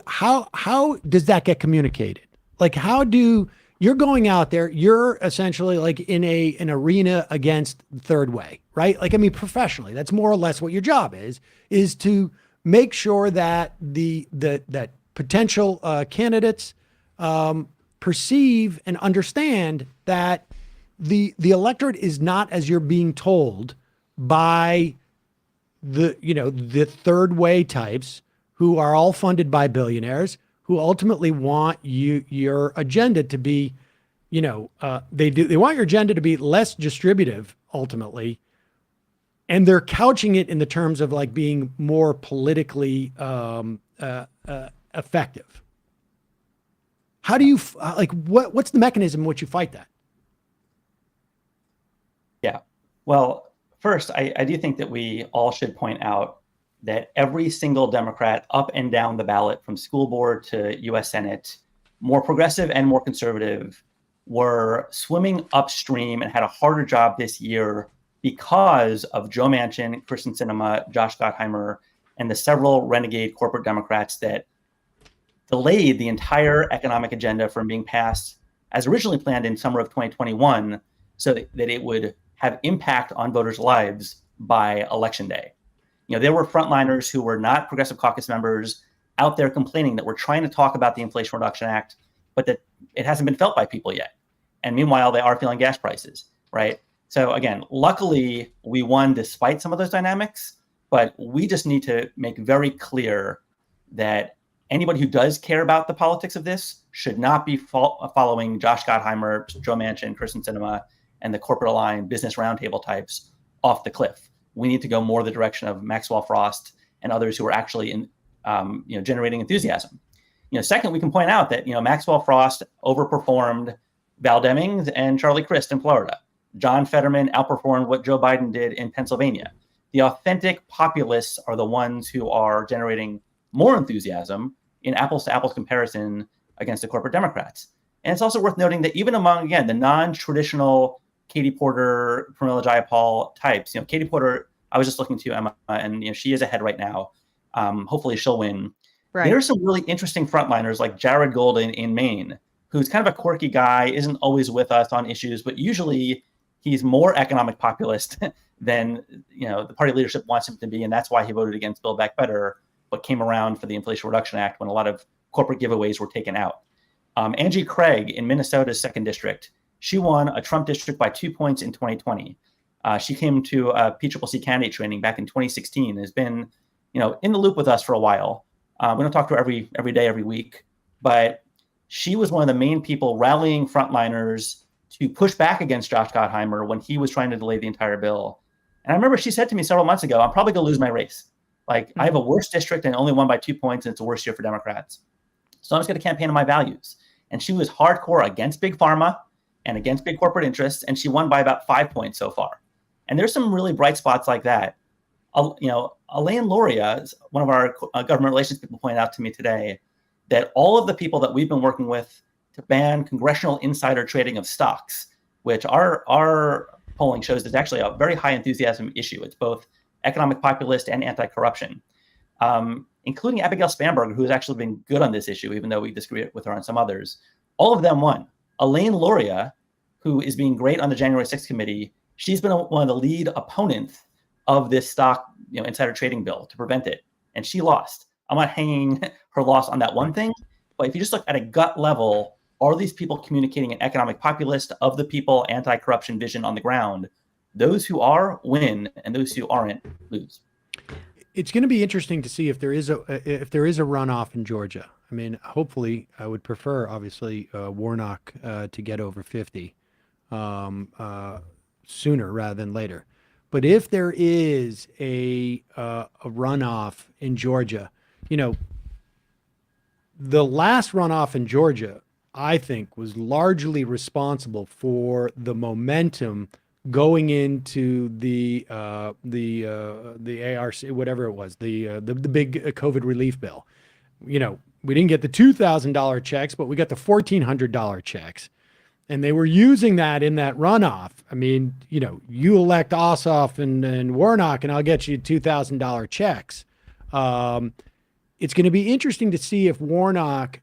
How does that get communicated? Like, you're going out there, you're essentially like in an arena against the third way, right? Like, I mean, professionally, that's more or less what your job is to make sure that that potential candidates perceive and understand that the electorate is not as you're being told by the third way types who are all funded by billionaires who ultimately want your agenda to be, they want your agenda to be less distributive ultimately. And they're couching it in the terms of like being more politically effective. How do you what's the mechanism in which you fight that? Yeah. Well, first, I do think that we all should point out that every single Democrat up and down the ballot from school board to U.S. Senate, more progressive and more conservative, were swimming upstream and had a harder job this year because of Joe Manchin, Kyrsten Sinema, Josh Gottheimer, and the several renegade corporate Democrats that delayed the entire economic agenda from being passed as originally planned in summer of 2021 so that it would have impact on voters' lives by election day. There were frontliners who were not Progressive Caucus members out there complaining that we're trying to talk about the Inflation Reduction Act, but that it hasn't been felt by people yet. And meanwhile, they are feeling gas prices, right? So again, luckily, we won despite some of those dynamics, but we just need to make very clear that anybody who does care about the politics of this should not be following Josh Gottheimer, Joe Manchin, Kyrsten Sinema, and the corporate aligned business roundtable types off the cliff. We need to go more the direction of Maxwell Frost and others who are actually generating enthusiasm. Second, we can point out that Maxwell Frost overperformed Val Demings and Charlie Crist in Florida. John Fetterman outperformed what Joe Biden did in Pennsylvania. The authentic populists are the ones who are generating more enthusiasm in apples to apples comparison against the corporate Democrats. And it's also worth noting that even among, again, the non-traditional Katie Porter, Pramila Jayapal types, Katie Porter, I was just looking to Emma, and she is ahead right now. Hopefully she'll win. Right. There's some really interesting frontliners like Jared Golden in Maine, who's kind of a quirky guy, isn't always with us on issues, but usually he's more economic populist than the party leadership wants him to be, and that's why he voted against Build Back Better, but came around for the Inflation Reduction Act when a lot of corporate giveaways were taken out. Angie Craig in Minnesota's 2nd District, she won a Trump district by 2 points in 2020. She came to PCCC candidate training back in 2016 and has been, in the loop with us for a while. We don't talk to her every day, every week, but she was one of the main people rallying frontliners to push back against Josh Gottheimer when he was trying to delay the entire bill. And I remember she said to me several months ago, I'm probably going to lose my race. I have a worse district and only won by 2 points, and it's a worse year for Democrats. So I'm just going to campaign on my values. And she was hardcore against big pharma and against big corporate interests, and she won by about 5 points so far. And there's some really bright spots like that. Elaine Luria, one of our government relations people, pointed out to me today that all of the people that we've been working with to ban congressional insider trading of stocks, which our polling shows is actually a very high enthusiasm issue. It's both economic populist and anti-corruption, including Abigail Spanberger, who has actually been good on this issue, even though we disagree with her on some others. All of them won. Elaine Luria, who is being great on the January 6th committee, she's been one of the lead opponents of this stock insider trading bill to prevent it, and she lost. I'm not hanging her loss on that one thing, but if you just look at a gut level, are these people communicating an economic populist, of the people, anti-corruption vision on the ground? Those who are win, and those who aren't lose. It's going to be interesting to see if there is a runoff in Georgia. I mean, hopefully, I would prefer, obviously, Warnock to get over 50 sooner rather than later. But if there is a runoff in Georgia, the last runoff in Georgia, I think, was largely responsible for the momentum going into the ARC, whatever it was, the big COVID relief bill. We didn't get the $2,000 checks, but we got the $1,400 checks. And they were using that in that runoff. I mean, you elect Ossoff and Warnock, and I'll get you $2,000 checks. It's going to be interesting to see if Warnock,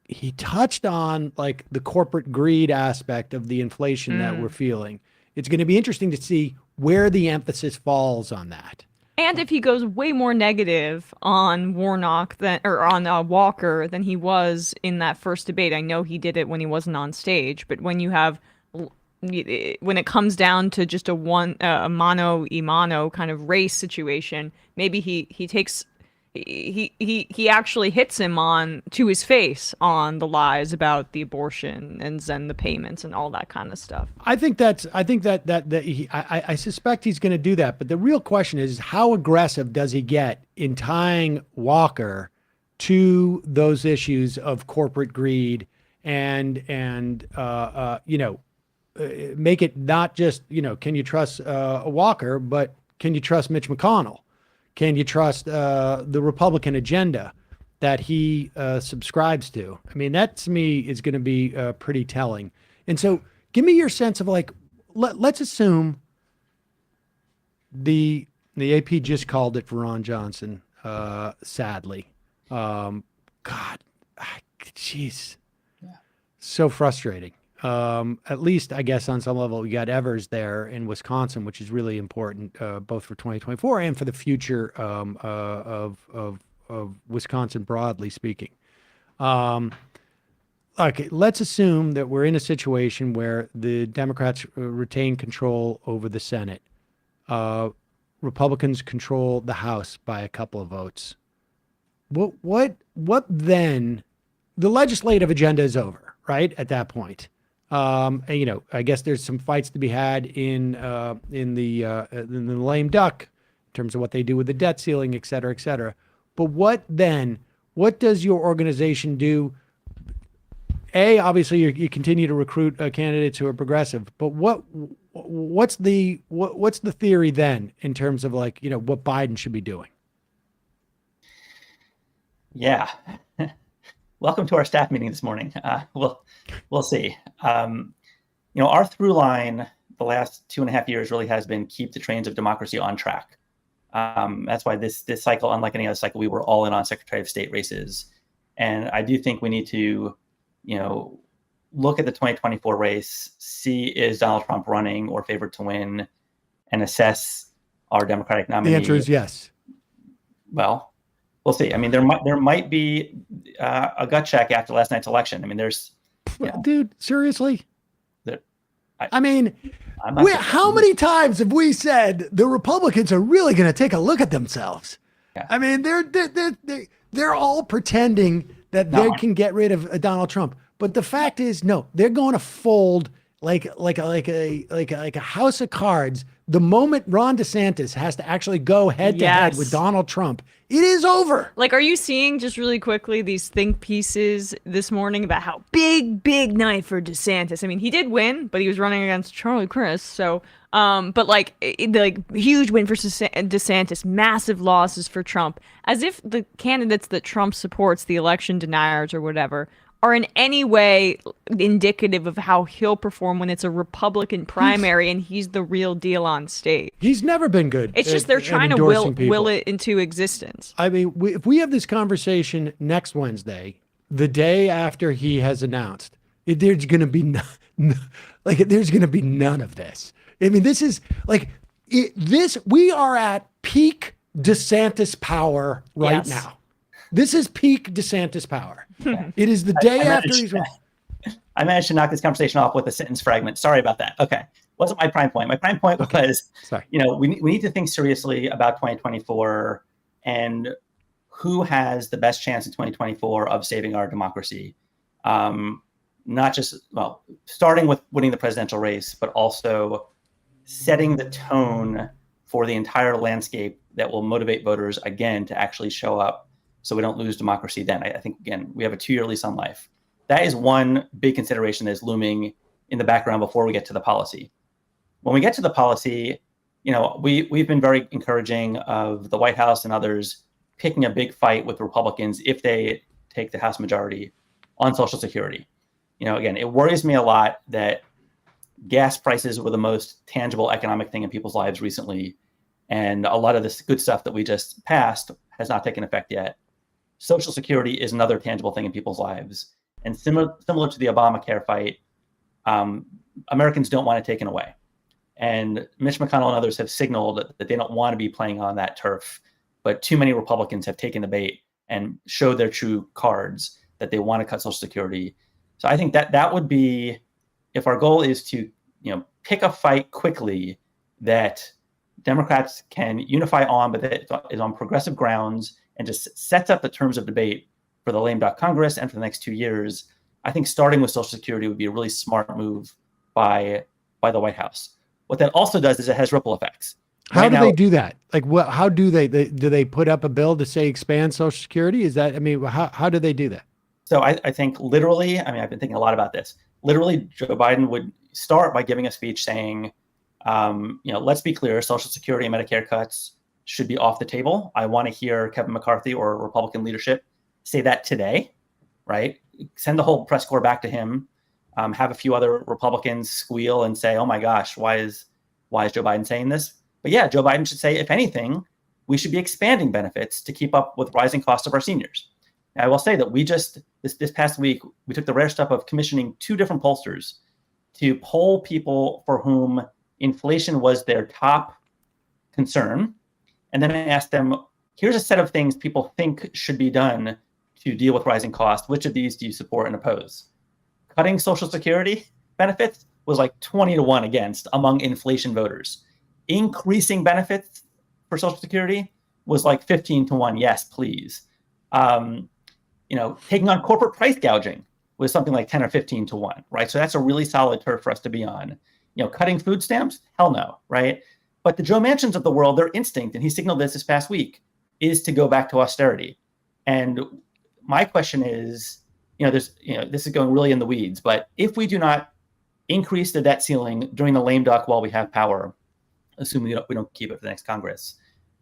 he touched on like the corporate greed aspect of the inflation that we're feeling. It's going to be interesting to see where the emphasis falls on that. And if he goes way more negative on Warnock on Walker than he was in that first debate. I know he did it when he wasn't on stage, but when it comes down to just a mano a mano kind of race situation, maybe he actually hits him to his face on the lies about the abortion and then the payments and all that kind of stuff. I suspect he's going to do that. But the real question is, how aggressive does he get in tying Walker to those issues of corporate greed and make it not just, can you trust Walker, but can you trust Mitch McConnell? Can you trust the Republican agenda that he subscribes to? I mean, that to me is going to be pretty telling. And so give me your sense of like, let's assume the AP just called it for Ron Johnson, sadly. God, jeez. Yeah. So frustrating. At least, I guess, on some level, we got Evers there in Wisconsin, which is really important, both for 2024 and for the future of Wisconsin, broadly speaking. Okay, let's assume that we're in a situation where the Democrats retain control over the Senate. Republicans control the House by a couple of votes. What then? The legislative agenda is over, right? At that point. And, I guess there's some fights to be had in the lame duck in terms of what they do with the debt ceiling, et cetera, et cetera. But what then? What does your organization do? Obviously you continue to recruit candidates who are progressive, but what's the theory then in terms of like, what Biden should be doing? Yeah. Welcome to our staff meeting this morning. We'll see. Our through line the last 2.5 years really has been keep the trains of democracy on track. That's why this cycle, unlike any other cycle, we were all in on Secretary of State races. And I do think we need to, look at the 2024 race, see is Donald Trump running or favored to win, and assess our Democratic nominee. The answer is yes. Well, we'll see. I mean, there might be a gut check after last night's election. I mean, dude, seriously? How many times have we said the Republicans are really going to take a look at themselves? Yeah. I mean, they're all pretending that they can get rid of Donald Trump, but the fact is, no, they're going to fold like a house of cards. The moment Ron DeSantis has to actually go head to head with Donald Trump, it is over. Like, are you seeing just really quickly these think pieces this morning about how big night for DeSantis? I mean, he did win, but he was running against Charlie Crist. So, but like huge win for DeSantis, massive losses for Trump, as if the candidates that Trump supports, the election deniers or whatever, are in any way indicative of how he'll perform when it's a Republican primary and he's the real deal on state. He's never been good. It's just they're trying to will it into existence. I mean, if we have this conversation next Wednesday, the day after he has announced, there's going to be there's going to be none of this. I mean, this is we are at peak DeSantis power right now. This is peak DeSantis power. It is the day after he's won. I managed to knock this conversation off with a sentence fragment. Sorry about that. Okay. Wasn't my prime point. My prime point was, we need to think seriously about 2024 and who has the best chance in 2024 of saving our democracy. Not just, starting with winning the presidential race, but also setting the tone for the entire landscape that will motivate voters again to actually show up so we don't lose democracy then. I think, again, we have a 2-year lease on life. That is one big consideration that is looming in the background before we get to the policy. When we get to the policy, we've been very encouraging of the White House and others picking a big fight with Republicans if they take the House majority on Social Security. again, it worries me a lot that gas prices were the most tangible economic thing in people's lives recently. And a lot of this good stuff that we just passed has not taken effect yet. Social Security is another tangible thing in people's lives. And similar to the Obamacare fight, Americans don't want it taken away. And Mitch McConnell and others have signaled that they don't want to be playing on that turf. But too many Republicans have taken the bait and showed their true cards that they want to cut Social Security. So I think that would be, if our goal is to pick a fight quickly that Democrats can unify on, but that is on progressive grounds and just sets up the terms of debate for the lame duck Congress and for the next 2 years, I think starting with Social Security would be a really smart move by the White House. What that also does is it has ripple effects. How do they do that? Like, what? How do they put up a bill to say expand Social Security? Is that, how do they do that? So I think literally, I've been thinking a lot about this. Literally, Joe Biden would start by giving a speech saying, let's be clear, Social Security and Medicare cuts should be off the table. I want to hear Kevin McCarthy or Republican leadership say that today, right? Send the whole press corps back to him. Have a few other Republicans squeal and say, oh my gosh, why is Joe Biden saying this? But yeah, Joe Biden should say, if anything, we should be expanding benefits to keep up with rising costs of our seniors. Now, I will say that we just, this past week, we took the rare step of commissioning 2 different pollsters to poll people for whom inflation was their top concern. And then I asked them, here's a set of things people think should be done to deal with rising costs. Which of these do you support and oppose? Cutting Social Security benefits was like 20-1 against among inflation voters. Increasing benefits for Social Security was like 15-1, yes, please. Taking on corporate price gouging was something like 10 or 15-1, right? So that's a really solid turf for us to be on. Cutting food stamps, hell no, right? But the Joe Manchins of the world, their instinct, and he signaled this past week, is to go back to austerity. And my question is, this is going really in the weeds, but if we do not increase the debt ceiling during the lame duck while we have power, assuming we don't keep it for the next Congress,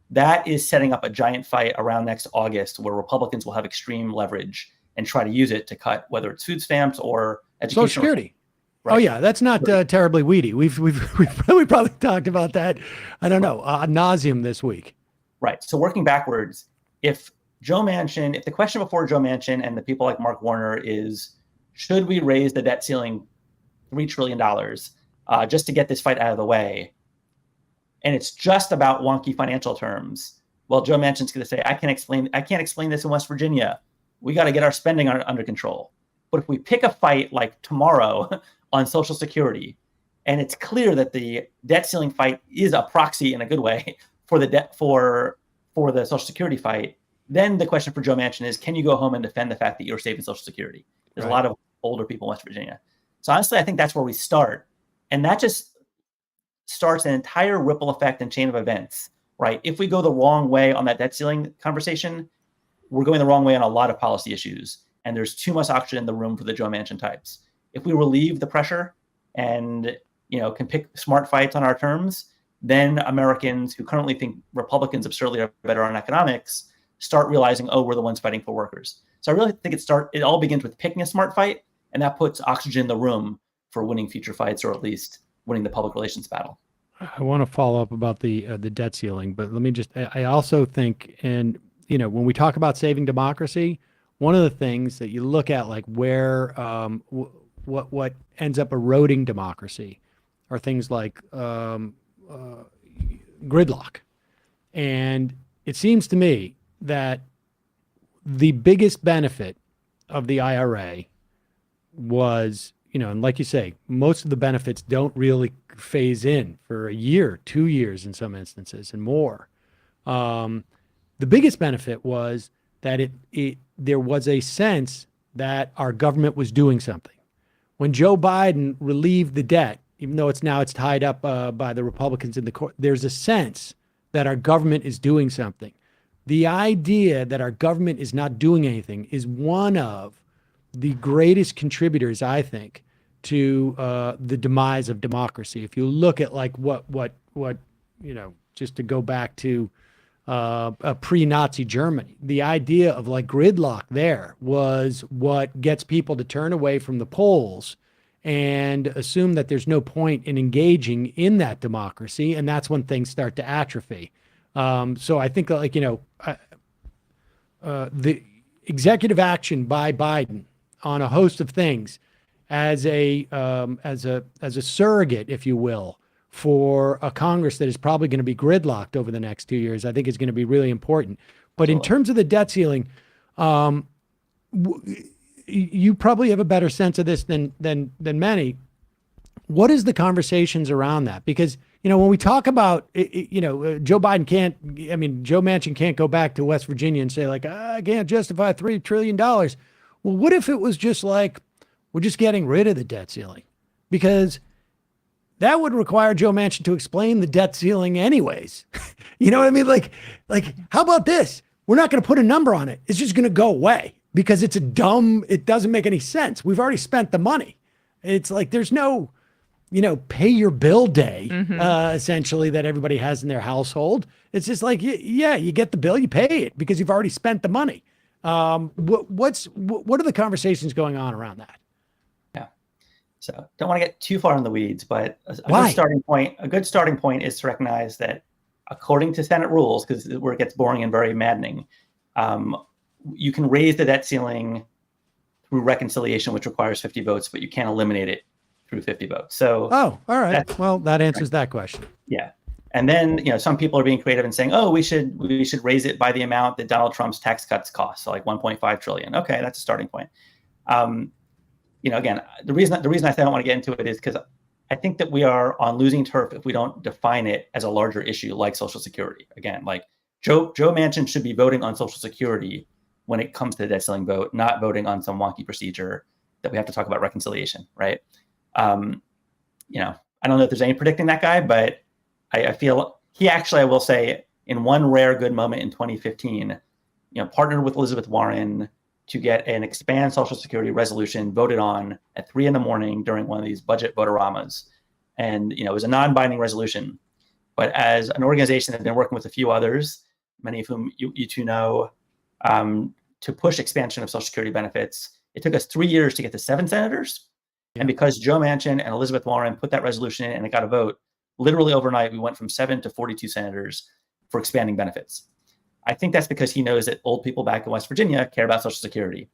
that is setting up a giant fight around next August where Republicans will have extreme leverage and try to use it to cut, whether it's food stamps or education. Social Security. Right. Oh yeah, that's not terribly weedy. We've really probably talked about that. I don't know, ad nauseum this week. Right. So working backwards, if the question before Joe Manchin and the people like Mark Warner is, should we raise the debt ceiling $3 trillion just to get this fight out of the way? And it's just about wonky financial terms. Well, Joe Manchin's going to say, I can't explain this in West Virginia. We got to get our spending under control. But if we pick a fight like tomorrow on Social Security, and it's clear that the debt ceiling fight is a proxy in a good way for the the Social Security fight, then the question for Joe Manchin is, can you go home and defend the fact that you're saving Social Security? There's a lot of older people in West Virginia. So honestly, I think that's where we start. And that just starts an entire ripple effect and chain of events, right? If we go the wrong way on that debt ceiling conversation, we're going the wrong way on a lot of policy issues. And there's too much oxygen in the room for the Joe Manchin types. If we relieve the pressure and can pick smart fights on our terms, then Americans who currently think Republicans absurdly are better on economics start realizing, oh, we're the ones fighting for workers. So I really think it all begins with picking a smart fight, and that puts oxygen in the room for winning future fights, or at least winning the public relations battle. I want to follow up about the debt ceiling, but let me I also think, and when we talk about saving democracy, one of the things that you look at, like where what ends up eroding democracy, are things like gridlock. And it seems to me that the biggest benefit of the IRA was, and like you say, most of the benefits don't really phase in for a year, 2 years in some instances, and more. The biggest benefit was that there was a sense that our government was doing something. When Joe Biden relieved the debt, even though it's tied up by the Republicans in the court, there's a sense that our government is doing something. The idea that our government is not doing anything is one of the greatest contributors, I think, to the demise of democracy. If you look at like what just to go back to a pre-Nazi Germany. The idea of like gridlock there was what gets people to turn away from the polls and assume that there's no point in engaging in that democracy. And that's when things start to atrophy. So I think like, the executive action by Biden on a host of things as a surrogate, if you will, for a Congress that is probably going to be gridlocked over the next 2 years, I think is going to be really important. But in terms of the debt ceiling, you probably have a better sense of this than many. What is the conversations around that? Because, when we talk about, Joe Manchin can't go back to West Virginia and say like, I can't justify $3 trillion. Well, what if it was just like, we're just getting rid of the debt ceiling? Because that would require Joe Manchin to explain the debt ceiling anyways. You know what I mean? Like, how about this? We're not going to put a number on it. It's just going to go away because it doesn't make any sense. We've already spent the money. It's like, there's no, pay your bill day, essentially, that everybody has in their household. It's just like, yeah, you get the bill, you pay it because you've already spent the money. What are the conversations going on around that? So don't want to get too far in the weeds, but a good starting point is to recognize that according to Senate rules, because where it gets boring and very maddening, you can raise the debt ceiling through reconciliation, which requires 50 votes, but you can't eliminate it through 50 votes. So all right. Well, that answers that question. Yeah. And then, some people are being creative and saying, oh, we should raise it by the amount that Donald Trump's tax cuts cost. So like 1.5 trillion. Okay, that's a starting point. Again, the reason I say I don't want to get into it is because I think that we are on losing turf if we don't define it as a larger issue like Social Security. Again, like Joe Manchin should be voting on Social Security when it comes to the debt ceiling vote, not voting on some wonky procedure that we have to talk about reconciliation, right? I don't know if there's any predicting that guy, but I feel he actually, I will say, in one rare good moment in 2015, partnered with Elizabeth Warren to get an expand Social Security resolution voted on at 3 a.m. during one of these budget votoramas. And, it was a non-binding resolution. But as an organization that has been working with a few others, many of whom you two know, to push expansion of Social Security benefits, it took us 3 years to get to 7 senators. Yeah. And because Joe Manchin and Elizabeth Warren put that resolution in and it got a vote, literally overnight, we went from 7 to 42 senators for expanding benefits. I think that's because he knows that old people back in West Virginia care about Social Security.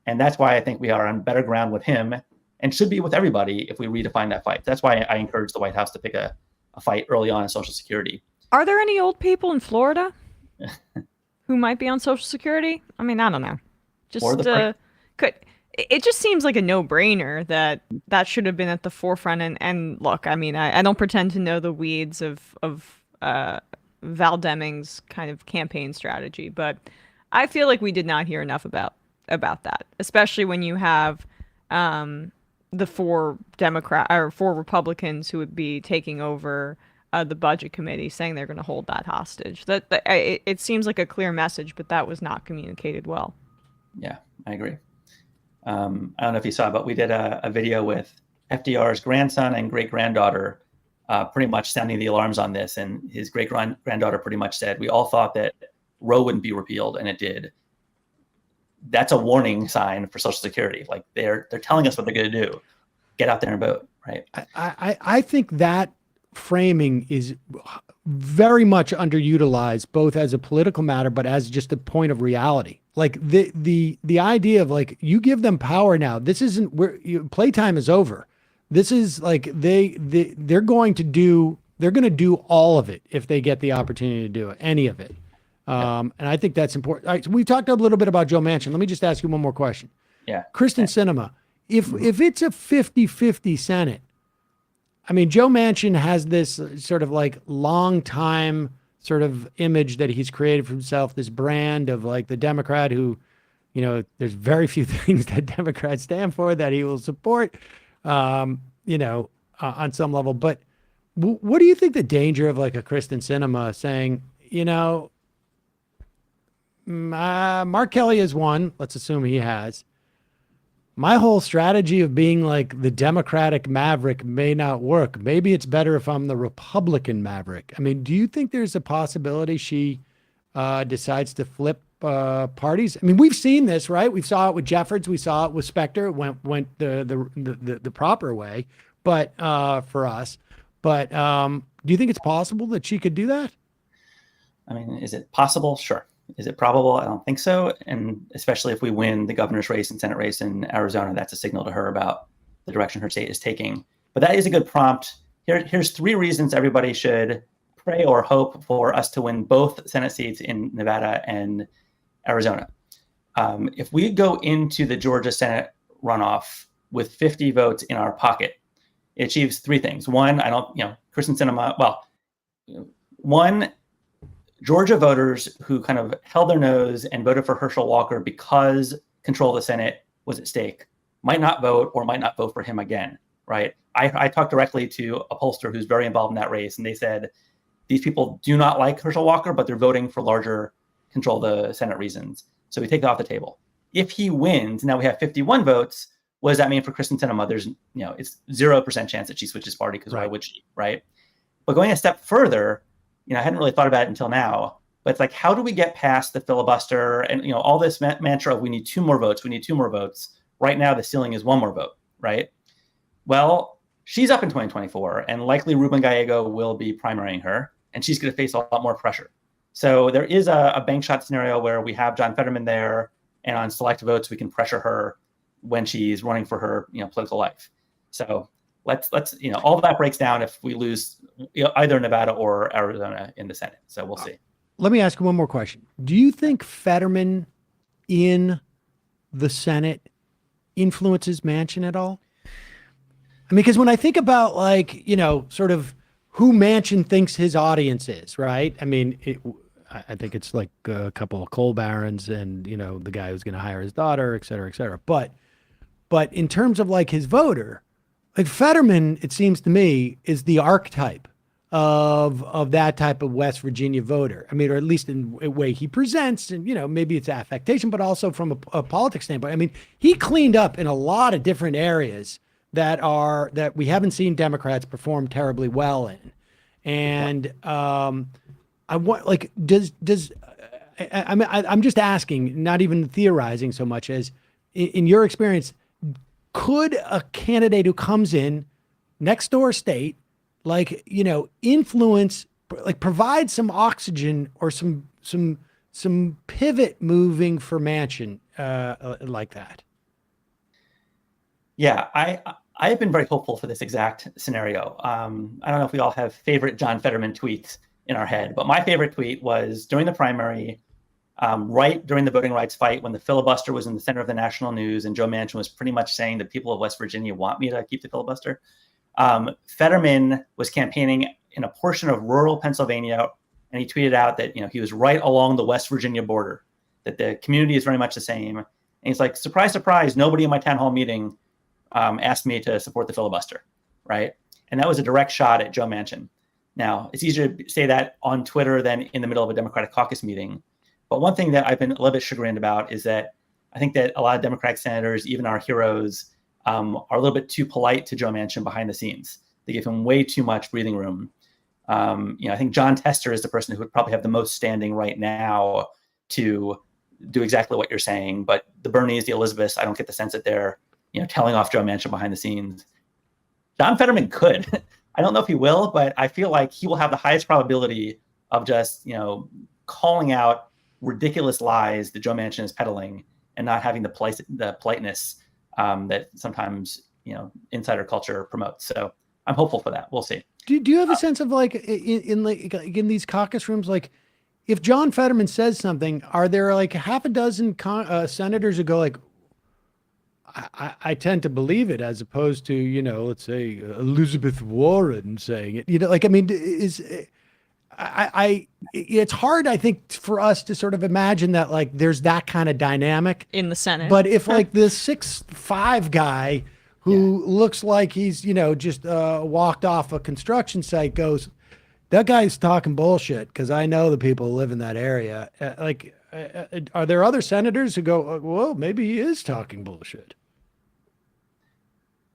And that's why I think we are on better ground with him and should be with everybody if we redefine that fight. That's why I encourage the White House to pick a fight early on in Social Security. Are there any old people in Florida who might be on Social Security? I mean, I don't know. It just seems like a no-brainer that should have been at the forefront. And look, I mean, I don't pretend to know the weeds of Val Deming's kind of campaign strategy, but I feel like we did not hear enough about that, especially when you have the 4 Republicans who would be taking over the budget committee saying they're going to hold that hostage. It seems like a clear message, but that was not communicated well. Yeah, I agree. I don't know if you saw, but we did a video with FDR's grandson and great-granddaughter pretty much sounding the alarms on this. And his great-granddaughter pretty much said, we all thought that Roe wouldn't be repealed, and it did. That's a warning sign for Social Security. Like they're telling us what they're going to do. Get out there and vote, right? I think that framing is very much underutilized, both as a political matter, but as just a point of reality. Like the idea of like, you give them power now. This isn't where playtime is over. This is like they're going to do all of it if they get the opportunity to do it, any of it. And I think that's important. All right, so we talked a little bit about Joe Manchin. Let me just ask you one more question. Yeah. Kristen Sinema, if it's a 50-50 Senate, I mean, Joe Manchin has this sort of like long time sort of image that he's created for himself, this brand of like the Democrat who, there's very few things that Democrats stand for that he will support, on some level. But what do you think the danger of like a Kristen Sinema saying, Mark Kelly has won. Let's assume he has. My whole strategy of being like the Democratic maverick may not work. Maybe it's better if I'm the Republican maverick. I mean, do you think there's a possibility she decides to flip parties. I mean, we've seen this, right? We saw it with Jeffords. We saw it with Specter. It went the proper way, but for us. But do you think it's possible that she could do that? I mean, is it possible? Sure. Is it probable? I don't think so. And especially if we win the governor's race and Senate race in Arizona, that's a signal to her about the direction her state is taking. But that is a good prompt. Here's 3 reasons everybody should pray or hope for us to win both Senate seats in Nevada and Arizona. If we go into the Georgia Senate runoff with 50 votes in our pocket, it achieves 3 things. One, Kristen Sinema, one, Georgia voters who kind of held their nose and voted for Herschel Walker because control of the Senate was at stake might not vote or might not vote for him again, right? I talked directly to a pollster who's very involved in that race, and they said these people do not like Herschel Walker, but they're voting for larger control of the Senate reasons. So we take that off the table. If he wins, now we have 51 votes. What does that mean for Kristen Sinema? There's, it's 0% chance that she switches party because why would she, right? But going a step further, I hadn't really thought about it until now, but it's like, how do we get past the filibuster and, all this mantra of we need 2 more votes, we need 2 more votes. Right now, the ceiling is 1 more vote, right? Well, she's up in 2024 and likely Ruben Gallego will be primarying her and she's going to face a lot more pressure. So there is a bank shot scenario where we have John Fetterman there and on select votes, we can pressure her when she's running for her, political life. So let's all of that breaks down if we lose either Nevada or Arizona in the Senate. So we'll see. Let me ask you one more question. Do you think Fetterman in the Senate influences Manchin at all? I mean, because when I think about sort of who Manchin thinks his audience is, right? I mean, I think it's like a couple of coal barons and, the guy who's going to hire his daughter, et cetera, et cetera. But in terms of his voter, Fetterman, it seems to me, is the archetype of that type of West Virginia voter. I mean, or at least in a way he presents, and maybe it's affectation, but also from a politics standpoint. I mean, he cleaned up in a lot of different areas that we haven't seen Democrats perform terribly well in. And I want I'm just asking, not even theorizing so much as in your experience, could a candidate who comes in next door state, influence, provide some oxygen or some pivot moving for Manchin like that? Yeah, I have been very hopeful for this exact scenario. I don't know if we all have favorite John Fetterman tweets in our head, but my favorite tweet was during the primary, right during the voting rights fight, when the filibuster was in the center of the national news and Joe Manchin was pretty much saying the people of West Virginia want me to keep the filibuster. Fetterman was campaigning in a portion of rural Pennsylvania, and he tweeted out that he was right along the West Virginia border, that the community is very much the same. And he's like, surprise, surprise, nobody in my town hall meeting asked me to support the filibuster, right? And that was a direct shot at Joe Manchin. Now, it's easier to say that on Twitter than in the middle of a Democratic caucus meeting. But one thing that I've been a little bit chagrined about is that I think that a lot of Democratic senators, even our heroes, are a little bit too polite to Joe Manchin behind the scenes. They give him way too much breathing room. I think John Tester is the person who would probably have the most standing right now to do exactly what you're saying. But the Bernies, the Elizabeths, I don't get the sense that they're telling off Joe Manchin behind the scenes. John Fetterman could. I don't know if he will, but I feel like he will have the highest probability of just calling out ridiculous lies that Joe Manchin is peddling and not having the politeness that sometimes insider culture promotes. So I'm hopeful for that. We'll see. Do you have a sense of in these caucus rooms, if John Fetterman says something, are there half a dozen senators who go I tend to believe it, as opposed to let's say Elizabeth Warren saying it. It's hard, I think, for us to sort of imagine that there's that kind of dynamic in the Senate. But if the 6'5" guy who looks like he's just walked off a construction site goes, that guy's talking bullshit because I know the people who live in that area. Are there other senators who go, well, maybe he is talking bullshit?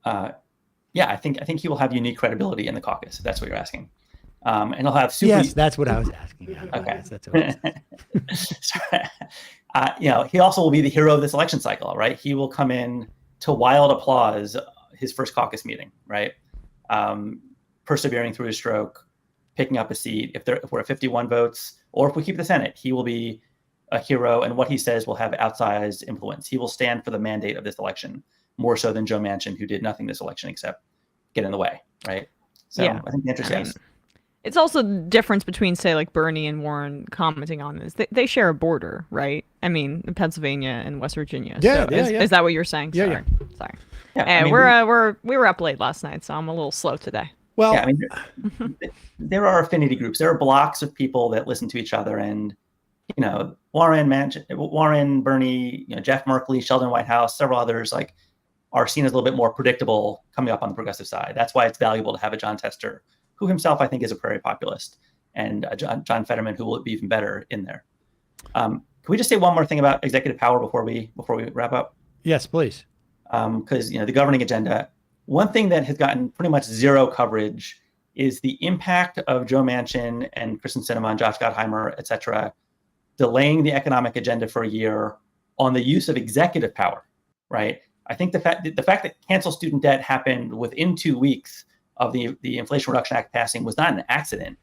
Yeah, I think he will have unique credibility in the caucus. If that's what you're asking. And he'll have super. Yes, that's what I was asking. Yeah, okay, yes, that's what I was he also will be the hero of this election cycle, right? He will come in to wild applause his first caucus meeting, right? Persevering through his stroke, picking up a seat. If we're at 51 votes, or if we keep the Senate, he will be a hero, and what he says will have outsized influence. He will stand for the mandate of this election more so than Joe Manchin, who did nothing this election except get in the way, right? So Yeah. I think the answer is yes. It's also the difference between, say, like Bernie and Warren commenting on this. They share a border, right? I mean, Pennsylvania and West Virginia. Yeah, so yeah, is that what you're saying? Yeah, Sorry. Sorry. Yeah, And I mean, we were up late last night, so I'm a little slow today. Well, yeah, I mean, there are affinity groups. There are blocks of people that listen to each other, and Warren, Bernie, Jeff Merkley, Sheldon Whitehouse, several others are seen as a little bit more predictable coming up on the progressive side. That's why it's valuable to have a John Tester, who himself I think is a prairie populist, and John Fetterman, who will be even better in there. Can we just say one more thing about executive power before we wrap up? Yes, please. Because the governing agenda. One thing that has gotten pretty much zero coverage is the impact of Joe Manchin and Kristen Sinema and Josh Gottheimer, et cetera, delaying the economic agenda for a year on the use of executive power, right? I think the fact that cancel student debt happened within 2 weeks of the Inflation Reduction Act passing was not an accident.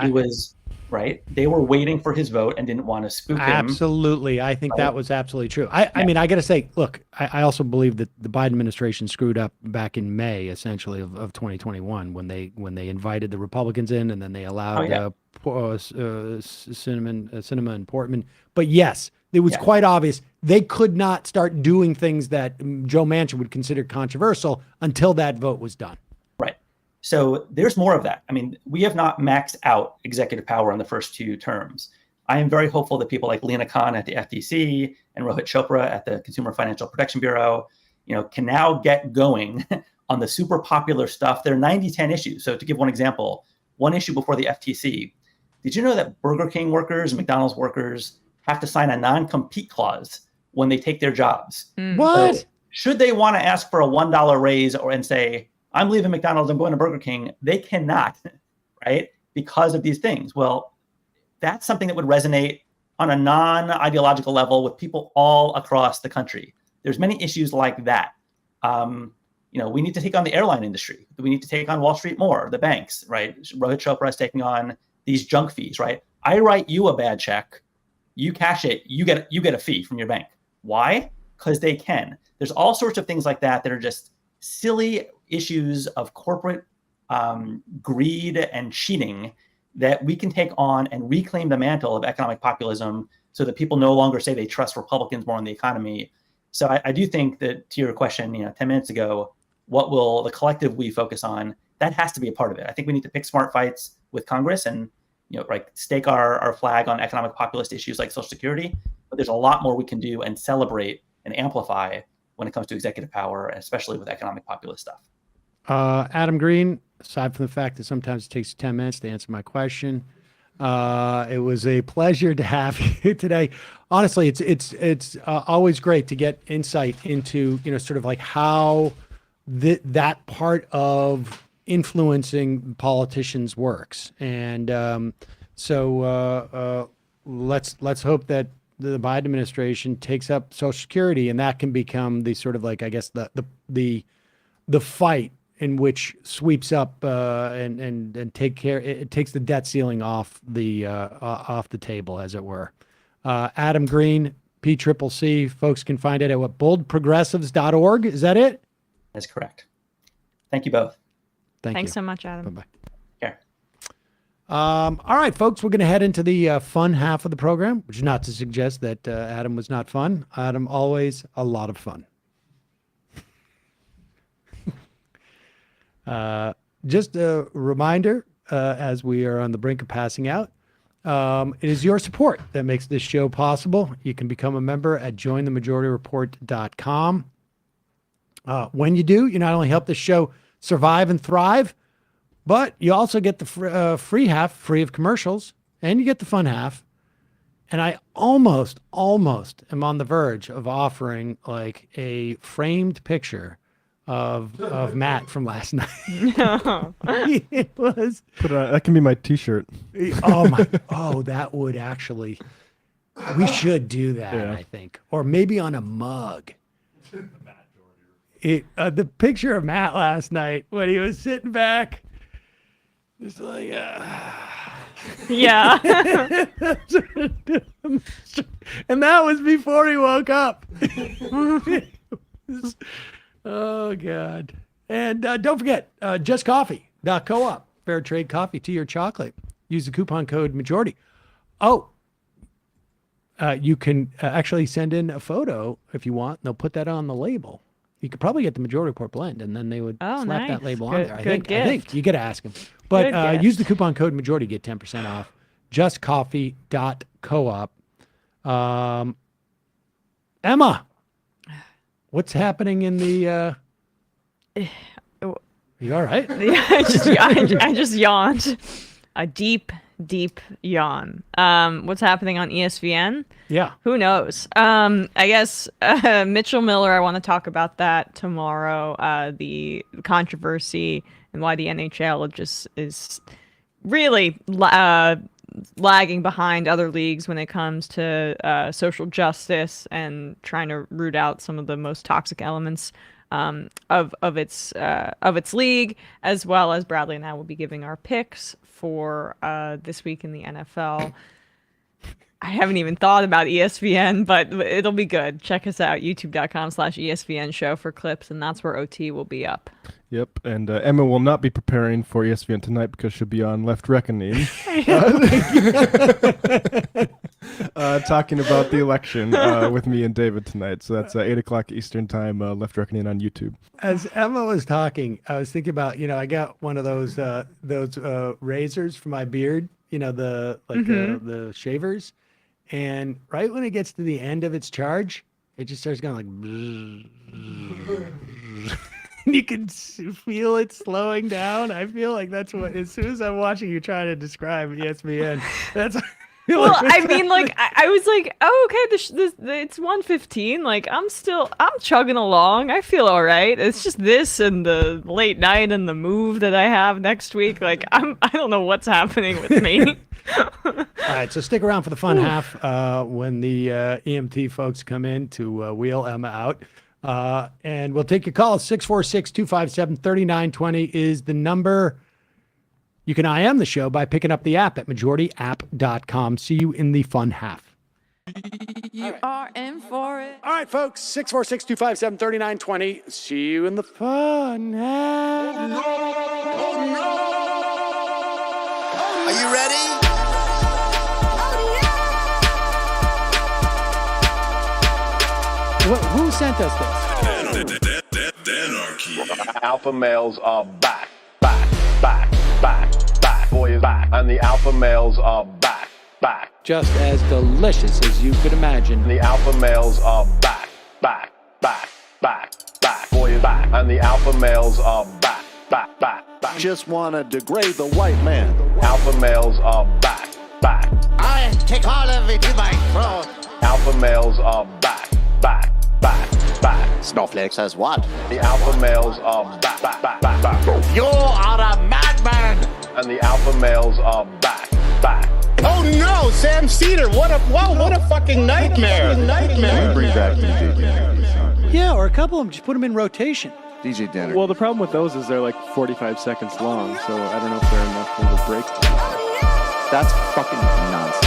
It was, right? They were waiting for his vote and didn't want to spook him. Absolutely. I think that was absolutely true. I mean, I got to say, look, I also believe that the Biden administration screwed up back in May, essentially, of 2021 when they invited the Republicans in and then they allowed Sinema and Portman. But yes, it was quite obvious they could not start doing things that Joe Manchin would consider controversial until that vote was done. Right. So there's more of that. I mean, we have not maxed out executive power in the first 2 terms. I am very hopeful that people like Lena Khan at the FTC and Rohit Chopra at the Consumer Financial Protection Bureau, can now get going on the super popular stuff. They're 90-10 issues. So to give one example, one issue before the FTC, did you know that Burger King workers and McDonald's workers have to sign a non-compete clause when they take their jobs? What? So should they want to ask for a $1 raise and say, I'm leaving McDonald's, I'm going to Burger King? They cannot, right? Because of these things. Well, that's something that would resonate on a non-ideological level with people all across the country. There's many issues like that. We need to take on the airline industry. We need to take on Wall Street more, the banks, right? Rohit Chopra is taking on these junk fees, right? I write you a bad check, you cash it, you get a fee from your bank. Why? Because they can. There's all sorts of things like that that are just silly issues of corporate greed and cheating that we can take on and reclaim the mantle of economic populism so that people no longer say they trust Republicans more in the economy. So I do think that, to your question, 10 minutes ago, what will the collective we focus on? That has to be a part of it. I think we need to pick smart fights with Congress and stake our flag on economic populist issues like Social Security. But there's a lot more we can do and celebrate and amplify when it comes to executive power, especially with economic populist stuff. Adam Green, aside from the fact that sometimes it takes 10 minutes to answer my question, it was a pleasure to have you today. Honestly, it's always great to get insight into sort of like how that part of influencing politicians works, and so let's hope that the Biden administration takes up Social Security, and that can become the sort of like, I guess, the fight in which sweeps up and take care. It takes the debt ceiling off the table, as it were. Adam Green, PCCC. Folks can find it at boldprogressives.org. Is that it? That's correct. Thank you both. Thanks so much, Adam. Bye-bye. Yeah. All right, folks, we're going to head into the fun half of the program, which is not to suggest that Adam was not fun. Adam, always a lot of fun. Just a reminder, as we are on the brink of passing out, it is your support that makes this show possible. You can become a member at jointhemajorityreport.com. When you do, you not only help the show survive and thrive, but you also get the free half, free of commercials, and you get the fun half. And I almost am on the verge of offering like a framed picture of Matt from last night. No. It was. That can be my T-shirt. Oh, that would actually. We should do that. Yeah. I think, or maybe on a mug. The picture of Matt last night when he was sitting back, just like, Yeah. and that was before he woke up. Oh God! And don't forget, justcoffee.coop, fair trade coffee, tea or chocolate. Use the coupon code majority. Oh, you can actually send in a photo if you want. They'll put that on the label. You could probably get the Majority Report blend, and then they would slap nice. that label on Good- there. I good think you got to ask them. Good But gift. use the coupon code majority, get 10% off. Justcoffee.coop. Emma, what's happening in the? You all right? Yeah, I just yawned. A deep yawn. What's happening on ESPN? Yeah. Who knows? I guess Mitchell Miller, I want to talk about that tomorrow. The controversy and why the NHL just is really lagging behind other leagues when it comes to social justice and trying to root out some of the most toxic elements of its league, as well as Bradley and I will be giving our picks for this week in the NFL. I haven't even thought about ESPN, but it'll be good. Check us out, youtube.com/ESPN show for clips, and that's where OT will be up. Yep, and Emma will not be preparing for ESPN tonight because she'll be on Left Reckoning, talking about the election with me and David tonight. So that's 8 o'clock Eastern time, Left Reckoning on YouTube. As Emma was talking, I was thinking about, I got one of those razors for my beard, the shavers. And right when it gets to the end of its charge, it just starts going like, you can feel it slowing down. I feel like that's what, as soon as I'm watching you trying to describe ESPN, that's. Well, I mean, like, I was like, oh, okay, it's 1:15. Like, I'm chugging along. I feel all right. It's just this and the late night and the move that I have next week. Like, I don't know what's happening with me. All right, so stick around for the fun half when the EMT folks come in to wheel Emma out. And we'll take your call. 646-257-3920 is the number. You can IM the show by picking up the app at majorityapp.com. See you in the fun half. You are in for it. All right, folks, 646-257-3920. See you in the fun half. Oh, no. Are you ready? Who sent us this? Anarchy. Alpha males are back. Boy is back. And the alpha males are back. Just as delicious as you could imagine. The alpha males are back. Boy is back. And the alpha males are back. Just want to degrade the white man. Alpha males are back. I take all of it in my throat. Alpha males are back. Snowflake says what? The alpha males are back. You are a madman. And the alpha males are back. Oh no, Sam Seder! What a fucking nightmare! Bring back DJ. Yeah, or a couple of them. Just put them in rotation. DJ Denner. Well, the problem with those is they're like 45 seconds long, so I don't know if they're enough of a break. That's fucking nonsense.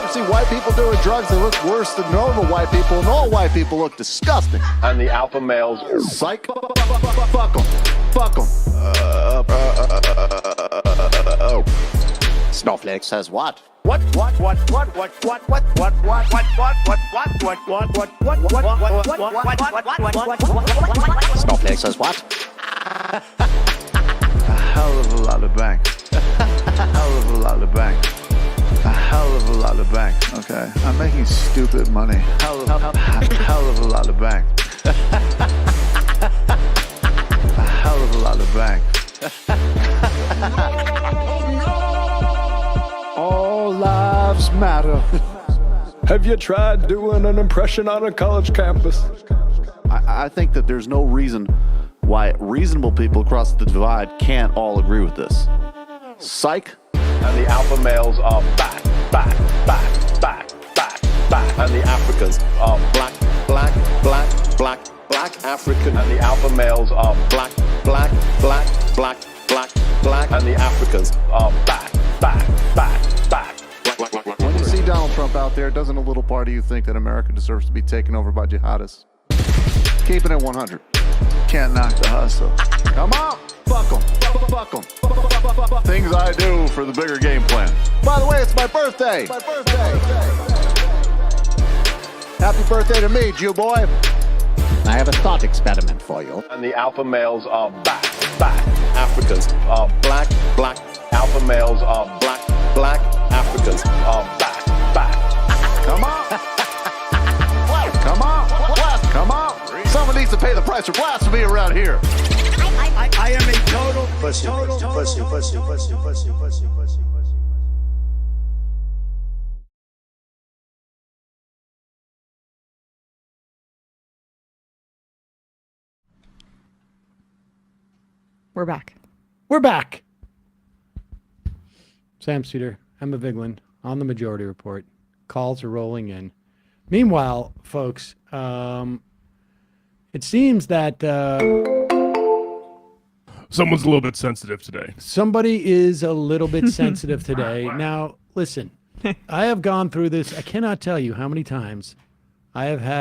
You see white people doing drugs, they look worse than normal white people, and all white people look disgusting. And the alpha males. Psych. Fuck them. Snowflake says what? Snowflake says what? A hell of a lot of bank. A hell of a lot of bank. A hell of a lot of bank. Okay, I'm making stupid money. Hell of a lot of bank. A hell of a lot of bank. All lives matter. Have you tried doing an impression on a college campus? I think that there's no reason why reasonable people across the divide can't all agree with this. Psych. And the alpha males are back. And the Africans are black African. And the alpha males are black. And the Africans are back. When you see Donald Trump out there, doesn't a little part of you think that America deserves to be taken over by jihadists? Keeping it 100. Can't knock the hustle. Come on, fuck 'em. Things I do for the bigger game plan. By the way, it's my birthday. Happy birthday to me, Jew boy. I have a thought experiment for you. And the alpha males are back. Africans are black. Alpha males are black. Africans are back. Come on. Come on. Someone needs to pay the price for blasphemy around here. I am a total pussy. We're back. We're back. Sam Seder, Emma Vigeland on the Majority Report. Calls are rolling in. Meanwhile, folks, it seems that someone's a little bit sensitive today. Somebody is a little bit sensitive today. Now, listen, I have gone through this. I cannot tell you how many times I have had